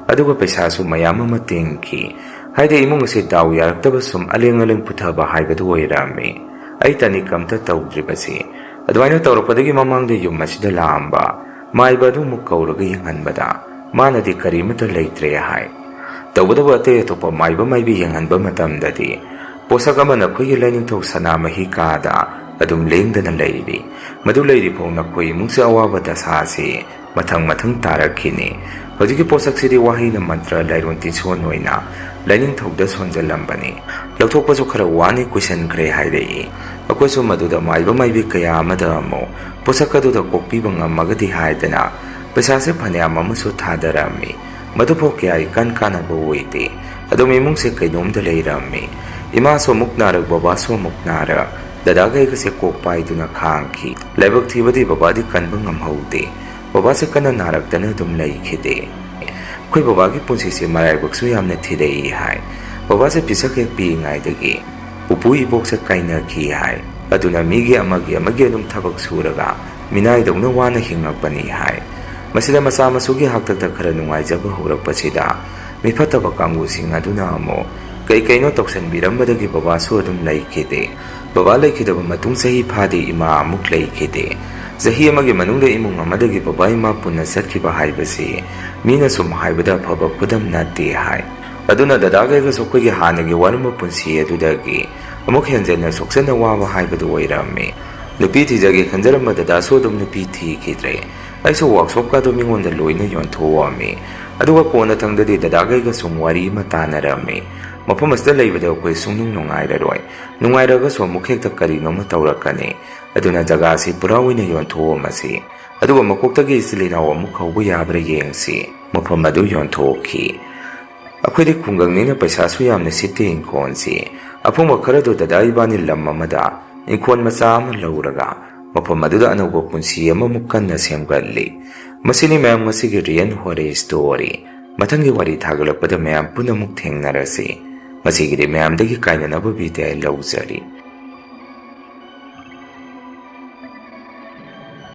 ꯑꯗꯨꯒ ꯄꯩꯁꯥꯁꯨ ꯃꯌꯥꯝ ꯑꯃ ꯇꯤꯡꯈꯤ꯫ ꯍꯥꯏꯗꯤ ꯏꯃꯨꯡ ꯑꯁꯤ ꯗꯥꯎ ꯌꯥꯔꯛꯇꯕ ꯁꯨꯝ ꯑꯂꯦꯡ ꯄꯨꯊꯕ ꯍꯥꯏꯕꯗꯨ ꯑꯣꯏꯔꯝꯃꯤ꯫ ꯑꯩ ꯇꯅꯤꯛ ꯑꯝꯇ ꯇꯧꯗ꯭ꯔꯤꯕꯁꯤ ꯑꯗꯨꯃꯥꯏꯅ ꯇꯧꯔꯛꯄꯗꯒꯤ ꯃꯃꯥꯡꯗ ꯌꯨꯝ ꯑꯁꯤꯗ ꯂꯥꯛꯑꯝꯕ ꯃꯥꯏꯕ ꯑꯗꯨ ꯑꯃꯨꯛ ꯀꯧꯔꯒ ꯌꯦꯡꯍꯟꯕꯗ ꯃꯥꯅꯗꯤ ꯀꯔꯤꯃꯠꯇ ꯂꯩꯇ꯭ꯔꯦ ꯍꯥꯏ꯫ ꯇꯧꯕꯇꯕꯨ ꯑꯇꯩ ꯑꯇꯣꯞꯄ ꯃꯥꯏꯕ ꯃꯥꯏꯕꯤ ꯌꯦꯡꯍꯟꯕ ꯃꯇꯝꯗꯗꯤ ꯄꯣꯠꯁꯛ ꯑꯃꯅ ꯑꯩꯈꯣꯏꯒꯤ ꯂꯥꯏꯅꯤꯡꯊꯧ ꯁꯅꯥꯃꯍꯤ ꯀꯥꯗ ꯑꯗꯨꯝ ꯂꯦꯡꯗꯅ ꯂꯩꯔꯤ꯫ ꯃꯗꯨ ꯂꯩꯔꯤꯐꯥꯎꯅ ꯑꯩꯈꯣꯏ ꯏꯃꯨꯡꯁꯦ ꯑꯋꯥꯕ ꯗꯁꯥꯁꯤ ꯃꯊꯪ ꯇꯥꯔꯛꯈꯤꯅꯤ꯫ ꯍꯧꯖꯤꯛꯀꯤ ꯄꯣꯠꯁꯛꯁꯤꯗꯤ ꯋꯥꯍꯩꯅ ꯃꯟꯇ꯭ꯔ ꯂꯥꯏꯔꯣꯟ ꯇꯤꯟꯁꯣꯟ ꯑꯣꯏꯅ ꯂꯥꯏꯅꯤꯡꯊꯧꯗ ꯁꯣꯟꯖꯜꯂꯝꯕꯅꯤ꯫ ꯂꯧꯊꯣꯛꯄꯁꯨ ꯈꯔ ꯋꯥꯅꯤ ꯀꯨꯏꯁꯟꯈ꯭ꯔꯦ ꯍꯥꯏꯔꯛꯏ꯫ ꯑꯩꯈꯣꯏꯁꯨ ꯃꯗꯨꯗ ꯃꯥꯏꯕ ꯃꯥꯏꯕꯤ ꯀꯌꯥ ꯑꯃꯗ ꯑꯃꯨꯛ ꯄꯣꯠꯁꯛ ꯑꯗꯨꯗ ꯀꯣꯛꯄꯤꯕ ꯉꯝꯃꯒꯗꯤ ꯍꯥꯏꯗꯅ ꯄꯩꯁꯥꯁꯦ ꯐꯅꯌꯥꯝ ꯑꯃꯁꯨ ꯊꯥꯗꯔꯝꯃꯤ꯫ ꯃꯗꯨꯐꯥꯎ ꯀꯌꯥ ꯀꯥꯟꯅꯕ ꯑꯣꯏꯗꯦ꯫ ꯑꯗꯨꯝ ꯏꯃꯨꯡꯁꯦ ꯀꯩꯅꯣꯝꯗ ꯂꯩꯔꯝꯃꯤ꯫ ꯏꯃꯥꯁꯨ ꯑꯃꯨꯛ ꯅꯥꯔꯛ, ꯕꯕꯥꯁꯨ ꯑꯃꯨꯛ ꯅꯥꯔꯛ, ꯗꯗꯥꯒ ꯑꯩꯒꯁꯦ ꯀꯣꯛ ꯄꯥꯏꯗꯨꯅ ꯈꯥꯡꯈꯤ꯫ ꯂꯥꯏꯕꯛ ꯊꯤꯕꯗꯤ ꯕꯕꯥꯗꯤ ꯀꯟꯕ ꯉꯝꯍꯧꯗꯦ꯫ ꯕꯕꯥꯁꯦ ꯀꯟꯅ ꯅꯥꯔꯛꯇꯅ ꯑꯗꯨꯝ ꯂꯩꯈꯤꯗꯦ꯫ ꯑꯩꯈꯣꯏ ꯕꯕꯥꯒꯤ ꯄꯨꯟꯁꯤꯁꯦ ꯃꯔꯥꯏꯕꯛꯁꯨ ꯌꯥꯝꯅ ꯊꯤꯔꯛꯏ ꯍꯥꯏ꯫ ꯕꯕꯥꯁꯦ ꯄꯤꯁꯛ ꯍꯦꯛ ꯄꯤꯛꯏꯉꯩꯗꯒꯤ ꯄꯨꯄꯨ ꯏꯕꯣꯛꯁꯦ ꯀꯥꯏꯅꯈꯤ ꯍꯥꯏ꯫ ꯑꯗꯨꯅ ꯃꯤꯒꯤ ꯑꯃꯒꯤ ꯑꯗꯨꯝ ꯊꯕꯛ ꯁꯨꯔꯒ ꯃꯤꯅꯥꯏꯗꯧꯅ ꯋꯥꯅ ꯍꯤꯡꯉꯛꯄꯅꯤ ꯍꯥꯏ꯫ ꯃꯁꯤꯗ ꯃꯆꯥ ꯃꯁꯨꯒꯤ ꯍꯥꯛꯇꯛꯇ ꯈꯔ ꯅꯨꯡꯉꯥꯏꯖꯕ ꯍꯧꯔꯛꯄꯁꯤꯗ ꯃꯤꯐꯠꯇꯕ ꯀꯥꯡꯕꯨꯁꯤꯡ ꯑꯗꯨꯅ ꯑꯃꯨꯛ ꯀꯩꯅꯣ ꯇꯧꯁꯟꯕꯤꯔꯝꯕꯗꯒꯤ ꯕꯕꯥꯁꯨ ꯑꯗꯨꯝ ꯂꯩꯈꯤꯗꯦ꯫ ꯕꯕꯥ ꯂꯩꯈꯤꯗꯕ ꯃꯇꯨꯡ ꯆꯍꯤ ꯐꯥꯗꯦ ꯏꯃꯥ ꯑꯃꯨꯛ ꯂꯩꯈꯤꯗꯦ꯫ ꯆꯍꯤ ꯑꯃꯒꯤ ꯃꯅꯨꯡꯗ ꯏꯃꯨꯡ ꯑꯃꯗꯒꯤ ꯕꯕꯥ ꯏꯃꯥ ꯄꯨꯟꯅ ꯆꯠꯈꯤꯕ ꯍꯥꯏꯕꯁꯤ ꯃꯤꯅ ꯁꯨꯝ ꯍꯥꯏꯕꯗ ꯑꯐꯕ ꯈꯨꯗꯝ ꯅꯠꯇꯦ ꯍꯥꯏ꯫ ꯑꯗꯨꯅ ꯗꯗꯥꯒ ꯑꯩꯒꯁꯨ ꯑꯩꯈꯣꯏꯒꯤ ꯍꯥꯟꯅꯒꯤ ꯋꯥꯔꯝꯕ ꯄꯨꯟꯁꯤ ꯑꯗꯨꯗꯒꯤ ꯑꯃꯨꯛ ꯍꯦꯟꯖꯟꯅ ꯁꯣꯛꯆꯟꯅ ꯋꯥꯕ ꯍꯥꯏꯕꯗꯨ ꯑꯣꯏꯔꯝꯃꯤ꯫ ꯅꯨꯄꯤ ꯊꯤꯖꯒꯦ ꯈꯟꯖꯔꯝꯕ ꯗꯗꯥꯁꯨ ꯑꯗꯨꯝ ꯅꯨꯄꯤ ꯊꯤꯈꯤꯗ꯭ꯔꯦ꯫ ꯑꯩꯁꯨ ꯋꯥꯛꯁꯣꯞꯀꯗꯣ ꯃꯤꯉꯣꯟꯗ ꯂꯣꯏꯅ ꯌꯣꯟꯊꯣꯛꯑꯝꯃꯤ꯫ ꯑꯗꯨꯒ ꯀꯣꯟꯅꯊꯪꯗꯗꯤ ꯗꯗꯥꯒ ꯑꯩꯒ ꯁꯨꯝ ꯋꯥꯔꯤ ꯑꯃ ꯇꯥꯟꯅꯔꯝꯃꯤ꯫ ꯃꯐꯝ ꯑꯁꯤꯗ ꯂꯩꯕꯗ ꯑꯩꯈꯣꯏ ꯁꯨꯡꯅꯨꯡ ꯅꯨꯡꯉꯥꯏꯔꯔꯣꯏ, ꯅꯨꯡꯉꯥꯏꯔꯒꯁꯨ ꯑꯃꯨꯛ ꯍꯦꯛꯇ ꯀꯔꯤꯅꯣꯃ ꯇꯧꯔꯛꯀꯅꯤ꯫ ꯑꯗꯨꯅ ꯖꯒꯥꯁꯤ ꯄꯨꯔꯥ ꯑꯣꯏꯅ ꯌꯣꯟꯊꯣꯛꯑꯝꯃꯁꯤ, ꯑꯗꯨꯒ ꯃꯀꯣꯛꯇꯒꯤ ꯏꯆꯤꯜ ꯏꯅꯥꯎ ꯑꯃꯨꯛ ꯍꯧꯕ ꯌꯥꯕ꯭ꯔꯥ ꯌꯦꯡꯁꯤ꯫ ꯃꯐꯝ ꯑꯗꯨ ꯌꯣꯟꯊꯣꯛꯈꯤ꯫ ꯑꯩꯈꯣꯏꯗꯤ ꯈꯨꯡꯒꯪꯅꯤꯅ ꯄꯩꯁꯥꯁꯨ ꯌꯥꯝꯅ ꯁꯤꯠꯇꯦ ꯏꯪꯈꯣꯜꯁꯤ꯫ ꯑꯐꯪꯕ ꯈꯔꯗꯨ ꯗꯗꯥ ꯏꯕꯥꯅꯤ ꯂꯝ ꯑꯃꯗ ꯏꯪꯈꯣꯜ ꯃꯆꯥ ꯑꯃ ꯂꯧꯔꯒ ꯃꯐꯝ ꯑꯗꯨꯗ ꯑꯅꯧꯕ ꯄꯨꯟꯁꯤ ꯑꯃꯃꯨꯛ ꯀꯟꯅ ꯁꯦꯝꯒꯠꯂꯤ꯫ ꯃꯁꯤꯅꯤ ꯃꯌꯥꯝ ꯉꯁꯤꯒꯤ ꯔꯤꯌꯦꯜ ꯍꯣꯔꯔ ꯁ꯭ꯇꯣꯔꯤ꯫ ꯃꯊꯪꯒꯤ ꯋꯥꯔꯤ ꯊꯥꯒꯠꯂꯛꯄꯗ ꯃꯌꯥꯝ ꯄꯨꯟꯅ ꯑꯃꯨꯛ ꯊꯦꯡꯅꯔꯁꯤ꯫ ꯉꯁꯤꯒꯤꯗꯤ ꯃꯌꯥꯝꯗꯒꯤ ꯀꯥꯏꯅꯅꯕ ꯕꯤꯗꯥꯏ ꯂꯧꯖꯔꯤ꯫